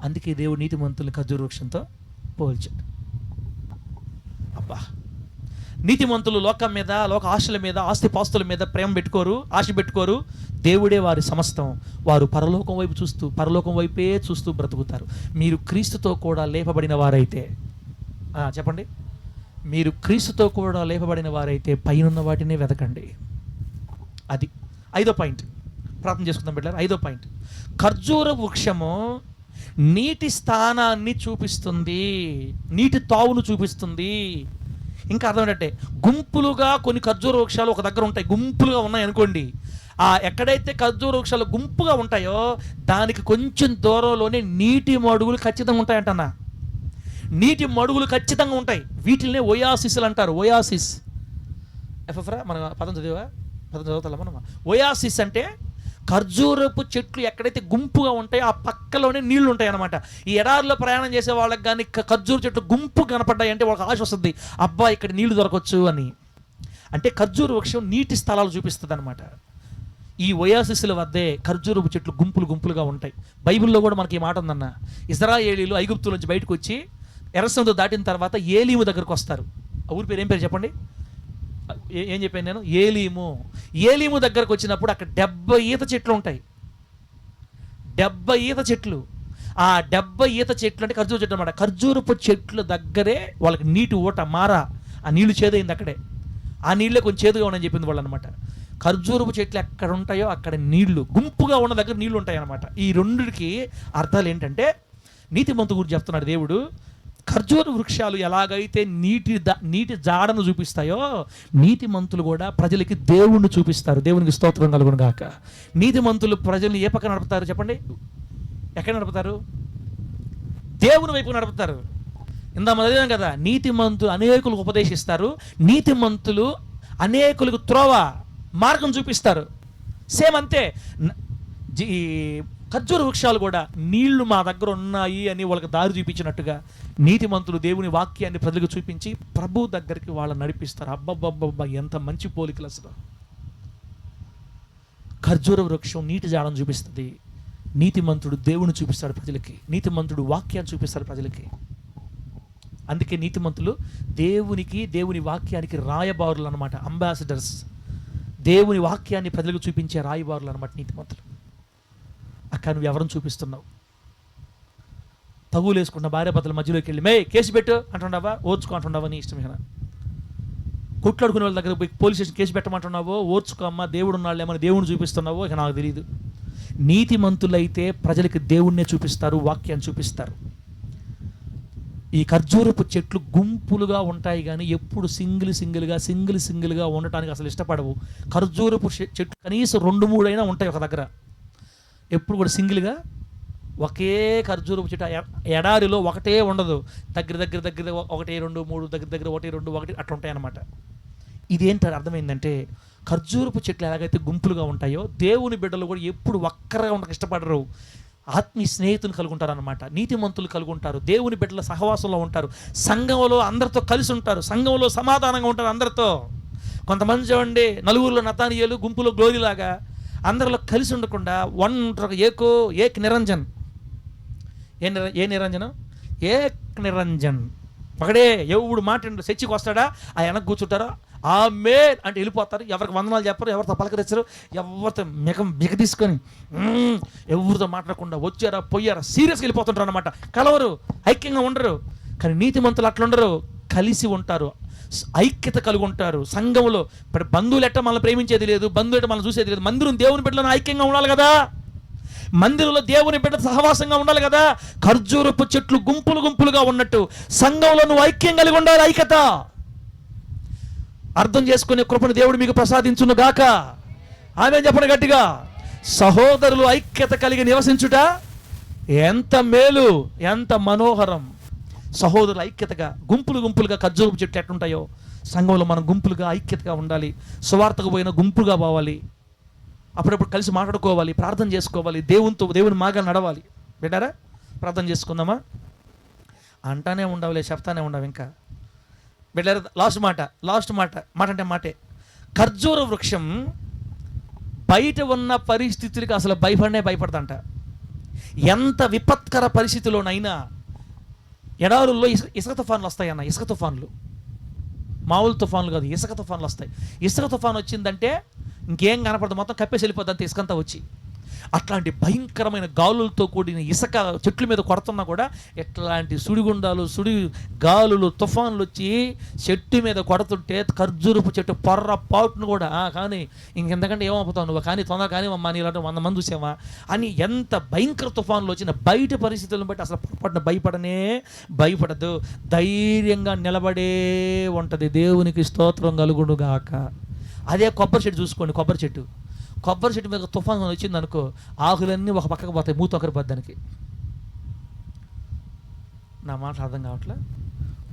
అందుకే దేవుడు నీతిమంతుల్ని ఖర్జూర వృక్షంతో పోల్చాడు. అబ్బా, నీతిమంతులు లోకం మీద, లోక ఆశల మీద, ఆస్తిపాస్తుల మీద ప్రేమ పెట్టుకోరు, ఆశ పెట్టుకోరు. దేవుడే వారి సమస్తం. వారు పరలోకం వైపు చూస్తూ, పరలోకం వైపే చూస్తూ బ్రతుకుతారు. మీరు క్రీస్తుతో కూడా లేపబడిన వారైతే, చెప్పండి, మీరు క్రీస్తుతో కూడా లేపబడిన వారైతే పైనున్న వాటినే వెతకండి. అది 5వ పాయింట్. ప్రార్థన చేసుకుందాం బిడ్డలారా. 5వ పాయింట్, ఖర్జూర వృక్షము నీటి స్థానాన్ని చూపిస్తుంది, నీటి తావును చూపిస్తుంది. ఇంకా అర్థమైనట్టే, గుంపులుగా కొన్ని ఖర్జూర వృక్షాలు ఒక దగ్గర ఉంటాయి, గుంపులుగా ఉన్నాయి అనుకోండి. ఎక్కడైతే ఖర్జూర వృక్షాలు గుంపుగా ఉంటాయో దానికి కొంచెం దూరంలోనే నీటి మడుగులు ఖచ్చితంగా ఉంటాయంటన్నా. నీటి మడుగులు ఖచ్చితంగా ఉంటాయి. వీటిల్నే ఒయాసిస్లు అంటారు. ఒయాసిస్, ఎఫ్ఎఫ్రా మన పదం చదువుతాం మనం. ఒయాసిస్ అంటే ఖర్జూరపు చెట్లు ఎక్కడైతే గుంపుగా ఉంటాయో ఆ పక్కలోనే నీళ్లు ఉంటాయి అన్నమాట. ఈ ఎడారిలో ప్రయాణం చేసే వాళ్ళకి కానీ ఖర్జూర చెట్లు గుంపు కనపడ్డాయి అంటే వాళ్ళకి ఆశ వస్తుంది, అబ్బా ఇక్కడ నీళ్లు దొరకవచ్చు అని. అంటే ఖర్జూర వృక్షం నీటి స్థలాలు చూపిస్తుంది అనమాట. ఈ ఒయాసిస్ల వద్దే ఖర్జూరపు చెట్లు గుంపులు గుంపులుగా ఉంటాయి. బైబిల్లో కూడా మనకి ఈ మాట ఉందన్న, ఇశ్రాయేలీయులు ఐగుప్తు నుంచి బయటకు వచ్చి ఎర్ర సముద్రం దాటిన తర్వాత ఏలీము దగ్గరకు వస్తారు. ఆ ఊరి పేరు ఏం పేరు చెప్పండి? ఏం చెప్పాను నేను? ఏలీము. ఏలీము దగ్గరకు వచ్చినప్పుడు అక్కడ 70 ఈత చెట్లు ఉంటాయి. 70 ఈత చెట్లు. ఆ 70 ఈత చెట్లు అంటే ఖర్జూర చెట్లు అనమాట. ఖర్జూరపు చెట్ల దగ్గరే వాళ్ళకి నీటి ఊట మారా, ఆ నీళ్లు చేదైంది అక్కడే. ఆ నీళ్ళే కొంచెం చేదుగా ఉన్నాయని చెప్పింది వాళ్ళు అనమాట. ఖర్జూరపు చెట్లు ఎక్కడ ఉంటాయో అక్కడ నీళ్లు, గుంపుగా ఉన్న దగ్గర నీళ్లు ఉంటాయి అన్నమాట. ఈ రెండిటికి అర్థాలు ఏంటంటే, నీతిమంతు గురించి చెప్తున్నాడు దేవుడు. ఖర్జూర వృక్షాలు ఎలాగైతే నీటి జాడను చూపిస్తాయో, నీతిమంతులు కూడా ప్రజలకి దేవుణ్ణి చూపిస్తారు. దేవునికి స్తోత్రం కలుగును గాక. నీతిమంతులు ప్రజల్ని ఏ పక్క నడుపుతారు చెప్పండి? ఎక్కడ నడుపుతారు? దేవుని వైపు నడుపుతారు. ఇందా మొదలైన కదా, నీతిమంతులు అనేకులకు ఉపదేశిస్తారు, నీతిమంతులు అనేకులకు త్రోవ మార్గం చూపిస్తారు. సేమ్ అంతే. ఖర్జూర వృక్షాలు కూడా నీళ్లు మా దగ్గర ఉన్నాయి అని వాళ్ళకి దారి చూపించినట్టుగా నీతిమంతులు దేవుని వాక్యాన్ని ప్రజలకు చూపించి ప్రభు దగ్గరికి వాళ్ళని నడిపిస్తారు. అబ్బబ్బబ్బబ్బా, ఎంత మంచి పోలికలు అసలు. ఖర్జూర వృక్షం నీటి జాడను చూపిస్తుంది, నీతిమంతుడు దేవుని చూపిస్తాడు ప్రజలకి, నీతిమంతుడు వాక్యాన్ని చూపిస్తాడు ప్రజలకి. అందుకే నీతిమంతులు దేవుని వాక్యానికి రాయబారులు అనమాట, అంబాసిడర్స్. దేవుని వాక్యాన్ని ప్రజలకు చూపించే రాయబారులు అనమాట నీతిమంతులు. అక్క నువ్వు ఎవరిని చూపిస్తున్నావు? తగులు వేసుకున్న భార్యాభర్తల మధ్యలోకి వెళ్ళి కేసు పెట్టు అంటున్నావా, ఓర్చుకో అంటున్నావా, నీ ఇష్టమేనా? కొట్లాడుకునే వాళ్ళ దగ్గర పోయి పోలీస్ స్టేషన్ కేసు పెట్టమంటున్నావో, ఓర్చుకో అమ్మ దేవుడు ఉన్నాళ్ళేమని దేవుడిని చూపిస్తున్నావో ఇక నాకు తెలియదు. నీతిమంతులైతే ప్రజలకి దేవుణ్ణే చూపిస్తారు, వాక్యాన్ని చూపిస్తారు. ఈ ఖర్జూరపు చెట్లు గుంపులుగా ఉంటాయి కానీ ఎప్పుడు సింగిల్గా ఉండటానికి అసలు ఇష్టపడవు. ఖర్జూరపు చెట్లు కనీసం 2-3 అయినా ఉంటాయి ఒక దగ్గర, ఎప్పుడు కూడా సింగిల్గా. ఒకే ఖర్జూరపు చెట్టు ఎడారిలో ఒకటే ఉండదు, దగ్గర 1, 2, 3 దగ్గర 1, 2, 1 అట్లా ఉంటాయి అన్నమాట. ఇదేంటో అర్థమైందంటే, ఖర్జూరపు చెట్లు ఎలాగైతే గుంపులుగా ఉంటాయో దేవుని బిడ్డలు కూడా ఎప్పుడు ఒక్కరుగా ఉండక ఇష్టపడరు, ఆత్మీయ స్నేహితులు కలుగుంటారు అనమాట. నీతిమంతులు కలుగుంటారు, దేవుని బిడ్డల సహవాసంలో ఉంటారు, సంఘంలో అందరితో కలిసి ఉంటారు, సంఘంలో సమాధానంగా ఉంటారు అందరితో. కొంతమంది చూడండి, నలుగురిలో నతానియేలు, గుంపులో గ్లోరీలాగా అందరిలో కలిసి ఉండకుండా ఉంటారు. ఏక్ నిరంజన్. ఏ నిరంజనం? ఏక్ నిరంజన్. ఒకడే ఎవడు మాట్లాడు, చర్చికి వస్తాడా, ఆ వెనక్కి కూర్చుంటారా, ఆమె అంటే వెళ్ళిపోతారు. ఎవరికి వందనాలు చెప్పరు, ఎవరితో పలకరించరు, ఎవరితో మిగ తీసుకొని ఎవరితో మాట్లాడకుండా వచ్చారా పోయారా సీరియస్గా వెళ్ళిపోతుంటారు అనమాట. కలవరు, ఐక్యంగా ఉండరు. కానీ నీతిమంతులు అట్లా ఉండరు, కలిసి ఉంటారు, ఐక్యత కలిగి ఉంటారు సంఘంలో. ఇప్పుడు బంధువులు ఎట్ట మనల్ని ప్రేమించేది లేదు, బంధువులు ఎట్ట మనల్ని చూసేది లేదు. మందిరం దేవుని బిడ్డలను ఐక్యంగా ఉండాలి కదా, మందిరంలో దేవుని బిడ్డ సహవాసంగా ఉండాలి కదా. ఖర్జూరపు చెట్లు గుంపులుగా ఉన్నట్టు సంఘంలో నువ్వు ఐక్యం కలిగి ఉండాలి, ఐక్యత. అర్థం చేసుకునే కృపను దేవుడు మీకు ప్రసాదించును గాక. ఆమేన్ చెప్పండి గట్టిగా. సహోదరులు ఐక్యత కలిగి నివసించుట ఎంత మేలు, ఎంత మనోహరం. సహోదరులు ఐక్యతగా గుంపులుగా ఖర్జూరపు చెట్లు ఎట్లుంటాయో సంఘంలో మనం గుంపులుగా ఐక్యతగా ఉండాలి. సువార్తకు పోయిన గుంపుగా పోవాలి, అప్పుడప్పుడు కలిసి మాట్లాడుకోవాలి, ప్రార్థన చేసుకోవాలి, దేవుని మార్గాలు నడవాలి. వింటారా? ప్రార్థన చేసుకుందామా? అంటానే ఉండవులే, చెప్తానే ఉండవు ఇంకా. బిడ్డలారా, లాస్ట్ మాట అంటే మాటే. ఖర్జూర వృక్షం బయట ఉన్న పరిస్థితులకి అసలు భయపడదంట. ఎంత విపత్కర పరిస్థితిలోనైనా, ఎడారుల్లో ఇసుక తుఫాన్లు వస్తాయన్న, ఇసుక తుఫాన్లు మామూలు తుఫాన్లు కాదు, ఇసుక తుఫాన్లు వస్తాయి. ఇసుక తుఫాన్ వచ్చిందంటే ఇంకేం కనపడదు, మొత్తం కప్పేసి వెళ్ళిపోద్ది అంత ఇసుకంతా వచ్చి. అట్లాంటి భయంకరమైన గాలులతో కూడిన ఇసుక చెట్ల మీద కొడుతున్నా కూడా ఎట్లాంటి సుడిగుండాలు, గాలులు, తుఫాన్లు వచ్చి చెట్టు మీద కొడుతుంటే ఖర్జూరపు చెట్టు పొర్రపాటును కూడా కానీ ఇంకెంతకంటే ఏమవుతావు నువ్వు, కానీ తొందర కానీ అమ్మా నీలాంటి 100 మంది చూసావా అని ఎంత భయంకర తుఫాన్లు వచ్చిన బయట పరిస్థితులను బట్టి అసలు పొరపాటున భయపడదు, ధైర్యంగా నిలబడే ఉంటుంది. దేవునికి స్తోత్రం కలుగును గాక. అదే కొబ్బరి చెట్టు చూసుకోండి. కొబ్బరి చెట్టు మీద తుఫాన్ వచ్చింది అనుకో, ఆకులన్నీ ఒక పక్కకు పోతాయి, మూత ఒకరి పద్దానికి. నా మాట అర్థం కావట్లే.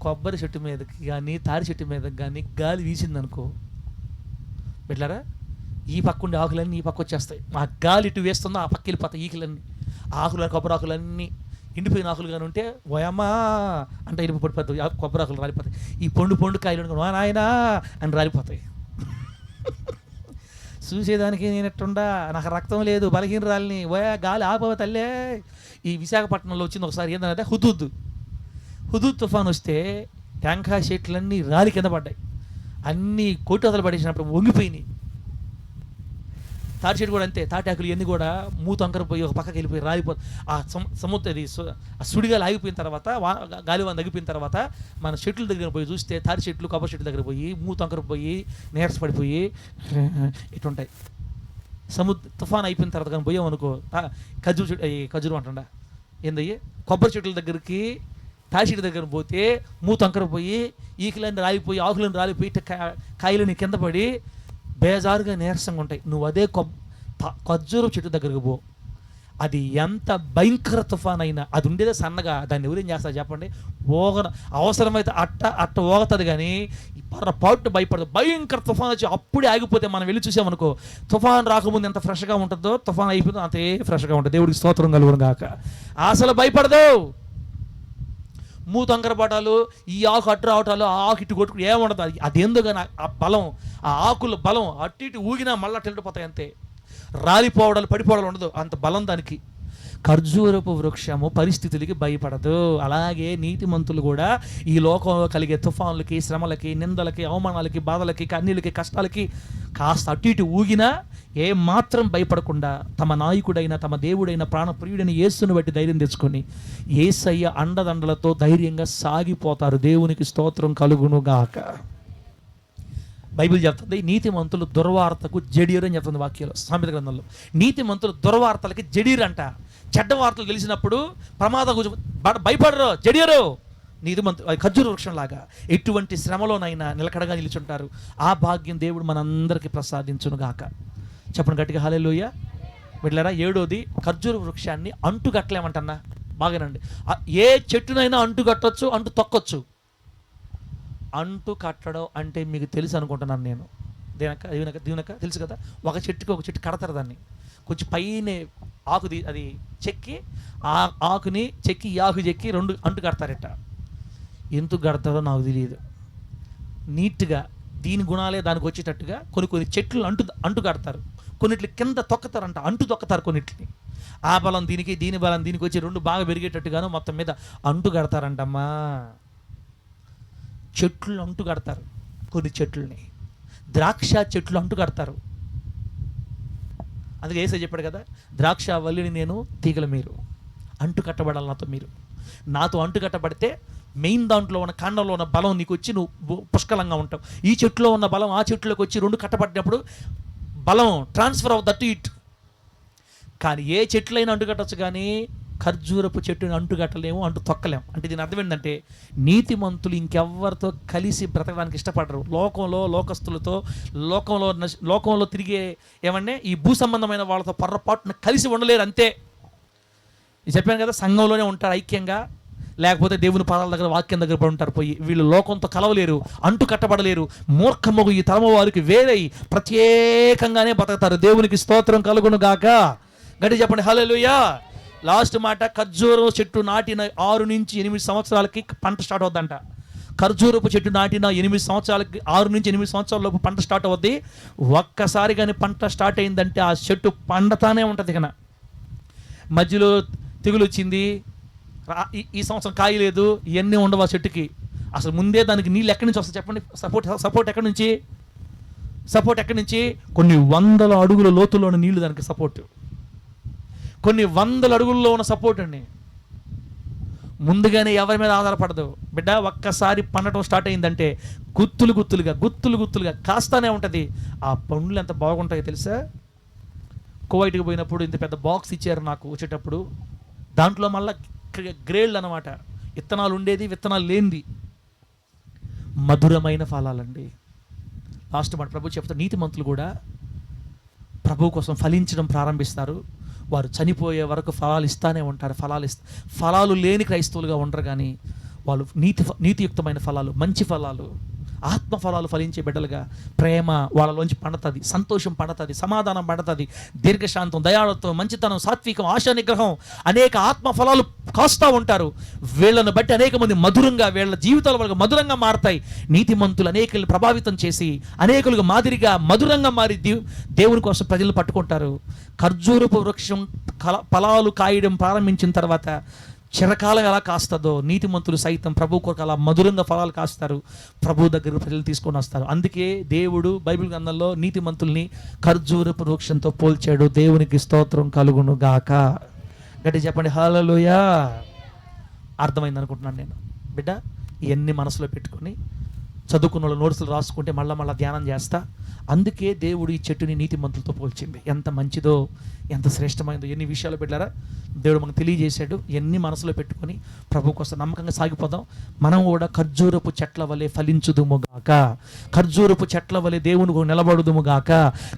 కొబ్బరి చెట్టు మీదకి కానీ తాడి చెట్టు మీదకి కానీ గాలి వీసిందనుకో బిడ్డలారా, ఈ పక్క ఉండే ఆకులన్నీ ఈ పక్క వచ్చేస్తాయి. ఆ గాలి ఇటు వేస్తుందో ఆ పక్క వెళ్ళిపోతాయి ఈకులన్నీ. కొబ్బరి ఆకులన్నీ ఎండిపోయిన ఆకులు కానీ ఉంటే ఓయమ్మా అంటే ఇనుపు పడిపోతాయి, కొబ్బరి ఆకులు రాలిపోతాయి. ఈ పండు కాయలు నాయనా అని రాలిపోతాయి. చూసేదానికి నేను ఎట్టుండా, నాకు రక్తం లేదు, బలహీనరాలిని, గాలి ఆపవ తల్లే. ఈ విశాఖపట్నంలో వచ్చింది ఒకసారి ఏంటంటే హుదూద్ తుఫాన్ వస్తే టెంకాయ చెట్లన్నీ రాలి కింద పడ్డాయి, అన్నీ కొట్టుదలు పడేసినప్పుడు వంగిపోయినాయి. తాటి చెట్టు కూడా అంతే, తాటాకులు ఇవన్నీ కూడా మూత అంకరపోయి ఒక పక్కకి వెళ్ళిపోయి రాలిపోతుంది. ఆ సుడిగాలి ఆగిపోయిన తర్వాత, గాలివాన తగ్గిపోయిన తర్వాత మన చెట్ల దగ్గర పోయి చూస్తే తాటి చెట్లు, కొబ్బరి చెట్ల దగ్గర పోయి మూత అంకరపోయి నీరసపడిపోయి ఇటుంటాయి. తుఫాన్ అయిపోయిన తర్వాత కానీ పోయామనుకో, ఖజూరు అంటుండా ఏందయ్యి, కొబ్బరి చెట్ల దగ్గరికి తాటి చెట్టు దగ్గర పోతే మూత అంకరపోయి ఈకులన్నీ రాలిపోయి ఆకులన్నీ రాలిపోయి కాయలని కింద పడి బేజారుగా నీరసంగా ఉంటాయి. నువ్వు అదే ఖర్జూరు చెట్టు దగ్గరకు పో, అది ఎంత భయంకర తుఫాన్ అయినా అది ఉండేదే సన్నగా, దాన్ని ఎవరేం చేస్తారు చెప్పండి, అవసరమైతే అట్ట ఓగుతుంది కానీ పొరపాటు భయపడదు. భయంకర తుఫాన్ వచ్చి అప్పుడే ఆగిపోతే మనం వెళ్ళి చూసామనుకో, తుఫాన్ రాకముందు ఎంత ఫ్రెష్గా ఉంటుందో తుఫాన్ అయిపోతుందో అంతే ఫ్రెష్గా ఉంటుంది. దేవుడికి స్తోత్రం కలుగును గాక. అసలు భయపడదు. మూతంకరపడాలు, ఈ ఆకు అట్టు రావటాలు, ఆ ఆకు ఇటు కొట్టుకుని ఏముండదు. అదేందో కానీ ఆ బలం, ఆ ఆకుల బలం అటు ఇటు ఊగినా మళ్ళీ తిండిపోతాయి అంతే. రాలిపోవడాలు పడిపోవడాలు ఉండదు, అంత బలం దానికి. ఖర్జూరపు వృక్షము పరిస్థితులకి భయపడదు. అలాగే నీతిమంతులు కూడా ఈ లోకంలో కలిగే తుఫాన్లకి, శ్రమలకి, నిందలకి, అవమానాలకి, బాధలకి, కన్నీళ్ళకి, కష్టాలకి కాస్త అటు ఇటు ఊగినా ఏమాత్రం భయపడకుండా తమ నాయకుడైన, తమ దేవుడైన, ప్రాణప్రియుడైన యేసుని బట్టి ధైర్యం తెచ్చుకొని యేసయ్య అండదండలతో ధైర్యంగా సాగిపోతారు. దేవునికి స్తోత్రం కలుగును గాక. బైబిల్ చెప్తుంది నీతిమంతులు దుర్వార్తకు జడీరు అని చెప్తుంది వాక్యంలో, సామెత గ్రంథంలో. నీతిమంతులు దుర్వార్తలకి జడీరు అంట. చెడ్డ వార్తలు తెలిసినప్పుడు ప్రమాదం భయపడరు, జడీరు. నీతిమంతులు ఖర్జూర వృక్షం లాగా ఎటువంటి శ్రమలోనైనా నిలకడగా నిలుచుంటారు. ఆ భాగ్యం దేవుడు మనందరికీ ప్రసాదించును గాక. చెప్పండి గట్టిగా హల్లెలూయా. బిడ్డలారా, 7వది ఖర్జూర వృక్షాన్ని అంటు కట్టలేమంటన్నా. బాగానండి, ఏ చెట్టునైనా అంటు కట్టొచ్చు, అంటు తొక్కొచ్చు. అంటు కట్టడం అంటే మీకు తెలుసు అనుకుంటున్నాను నేను. దీవెనక తెలుసు కదా. ఒక చెట్టు కడతారు, దాన్ని కొంచెం పైన అది చెక్కి ఆ ఆకుని చెక్కి ఈ ఆకు చెక్కి 2 అంటు కడతారట. ఎందుకు కడతారో నాకు తెలియదు. నీట్గా దీని గుణాలే దానికి వచ్చేటట్టుగా కొన్ని చెట్లు అంటు కడతారు. కొన్నిటిని కింద తొక్కతారంట, అంటు తొక్కతారు కొన్నిటిని. ఆ బలం దీనికి, దీని బలం దీనికి వచ్చి 2 బాగా పెరిగేటట్టుగాను మొత్తం మీద అంటు కడతారంటమ్మా. చెట్లు అంటు కడతారు, కొన్ని చెట్లని. ద్రాక్ష చెట్లు అంటు కడతారు. అందుకే యేసయ్య చెప్పాడు కదా, ద్రాక్ష వల్లిని నేను, తీగల మీరు. అంటు కట్టబడాలి నాతో. మీరు నాతో అంటు కట్టబడితే మెయిన్ దాంట్లో ఉన్న కాండంలో ఉన్న బలం నీకు వచ్చి నువ్వు పుష్కలంగా ఉంటావు. ఈ చెట్టులో ఉన్న బలం ఆ చెట్టులోకి వచ్చి 2 కట్టబడినప్పుడు బలం ట్రాన్స్ఫర్ అవుతుంది ఇటు. కానీ ఏ చెట్లైనా అంటు కట్టచ్చు, కానీ ఖర్జూరపు చెట్టుని అంటుగట్టలేము, అంటు తొక్కలేము. అంటే దీని అర్థం ఏంటంటే నీతిమంతులు ఇంకెవ్వరితో కలిసి బ్రతకడానికి ఇష్టపడరు. లోకస్తులతో, లోకంలో తిరిగే ఏమంటే ఈ భూ సంబంధమైన వాళ్ళతో పొర్రపాటున కలిసి ఉండలేరు అంతే. చెప్పాను కదా, సంఘంలోనే ఉంటారు ఐక్యంగా, లేకపోతే దేవుని పాదాల దగ్గర, వాక్యం దగ్గర పడి ఉంటారు. పోయి వీళ్ళు లోకంతో కలవలేరు, అంటు కట్టబడలేరు. మూర్ఖమగు ఈ తరమ వారికి వేరై ప్రత్యేకంగానే బతుకుతారు. దేవునికి స్తోత్రం కలుగును గాక. గట్టి చెప్పండి హల్లెలూయా. లాస్ట్ మాట, ఖర్జూరం చెట్టు నాటిన 6 నుంచి 8 సంవత్సరాలకి పంట స్టార్ట్ అవుద్దంట. ఖర్జూరపు చెట్టు నాటిన 8 సంవత్సరాలకి, 6 నుంచి 8 సంవత్సరాల లోపు పంట స్టార్ట్ అవుద్ది. ఒక్కసారి కానీ పంట స్టార్ట్ అయిందంటే ఆ చెట్టు పండుతానే ఉంటుంది. కన్నా మధ్యలో తెగులు వచ్చింది, ఈ సంవత్సరం కాయ లేదు, ఇవన్నీ ఉండవు ఆ చెట్టుకి. అసలు ముందే దానికి నీళ్ళు ఎక్కడి నుంచి వస్తాయి చెప్పండి? సపోర్ట్ ఎక్కడి నుంచి? సపోర్ట్ ఎక్కడి నుంచి? కొన్ని వందల అడుగుల లోతులో ఉన్న నీళ్లు దానికి సపోర్ట్. కొన్ని వందల అడుగుల్లో ఉన్న సపోర్ట్ అండి. ముందుగానే ఎవరి మీద ఆధారపడదు బిడ్డ. ఒక్కసారి పండటం స్టార్ట్ అయిందంటే గుత్తులుగా కాస్తానే ఉంటుంది. ఆ పండ్లు ఎంత బాగుంటాయో తెలుసా? కువైట్కి పోయినప్పుడు ఇంత పెద్ద బాక్స్ ఇచ్చారు నాకు వచ్చేటప్పుడు. దాంట్లో మళ్ళీ గ్రేడ్లు అన్నమాట. విత్తనాలు ఉండేది, విత్తనాలు లేనిది. మధురమైన ఫలాలండి. లాస్ట్ మాట ప్రభు చెప్తారు, నీతిమంతులు కూడా ప్రభు కోసం ఫలించడం ప్రారంభిస్తారు. వారు చనిపోయే వరకు ఫలాలు ఇస్తానే ఉంటారు. ఫలాలు లేని క్రైస్తవులుగా ఉండరు, కానీ వాళ్ళు నీతియుక్తమైన ఫలాలు, మంచి ఫలాలు, ఆత్మ ఫలాలు ఫలించే బిడ్డలుగా ప్రేమ వాళ్ళలోంచి పండుతుంది, సంతోషం పండుతుంది, సమాధానం పండుతుంది, దీర్ఘశాంతం, దయాళత్వం, మంచితనం, సాత్వికం, ఆశా నిగ్రహం, అనేక ఆత్మ ఫలాలు కాస్తూ ఉంటారు. వీళ్ళను బట్టి అనేక మంది మధురంగా, వీళ్ళ జీవితాలు వాళ్ళకి మధురంగా మారతాయి. నీతిమంతులు అనేకులను ప్రభావితం చేసి అనేకులకు మాదిరిగా మధురంగా మారి దేవుని కోసం ప్రజలను పట్టుకుంటారు. ఖర్జూరపు వృక్షం ఫలాలు కాయడం ప్రారంభించిన తర్వాత చిరకాలం ఎలా కాస్తుందో నీతిమంతులు సైతం ప్రభు కొరకు అలా మధురంగా ఫలాలు కాస్తారు. ప్రభు దగ్గర ప్రజలు తీసుకొని వస్తారు. అందుకే దేవుడు బైబిల్ గ్రంథంలో నీతిమంతుల్ని ఖర్జూరపు వృక్షంతో పోల్చాడు. దేవునికి స్తోత్రం కలుగును గాక. గట్టి చెప్పండి హల్లెలూయా. అర్థమైంది అనుకుంటున్నాను నేను. బిడ్డ ఇవన్నీ మనసులో పెట్టుకొని చదువుకున్న వాళ్ళు నోట్సులు రాసుకుంటే మళ్ళీ ధ్యానం చేస్తా. అందుకే దేవుడు ఈ చెట్టుని నీతిమంతులతో పోల్చింది. ఎంత మంచిదో, ఎంత శ్రేష్టమైందో ఎన్ని విషయాలు పెట్టారా దేవుడు మనకు తెలియజేశాడు. ఎన్ని మనసులో పెట్టుకొని ప్రభు కోసం నమ్మకంగా సాగిపోదాం. మనం కూడా ఖర్జూరపు చెట్ల వలె ఫలించుదుముగాక, ఖర్జూరపు చెట్ల వలె దేవునికి నిలబడుదుముగాక,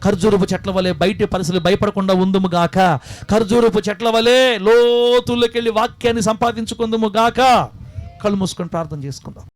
ఖర్జూరపు చెట్ల వలె బయట పరిస్థితులు భయపడకుండా ఉందుముగాక, ఖర్జూరపు చెట్ల వలె లోతుల్లోకి వెళ్ళి వాక్యాన్ని సంపాదించుకుందుముగాక. కళ్ళు మూసుకొని ప్రార్థన చేసుకుందాం.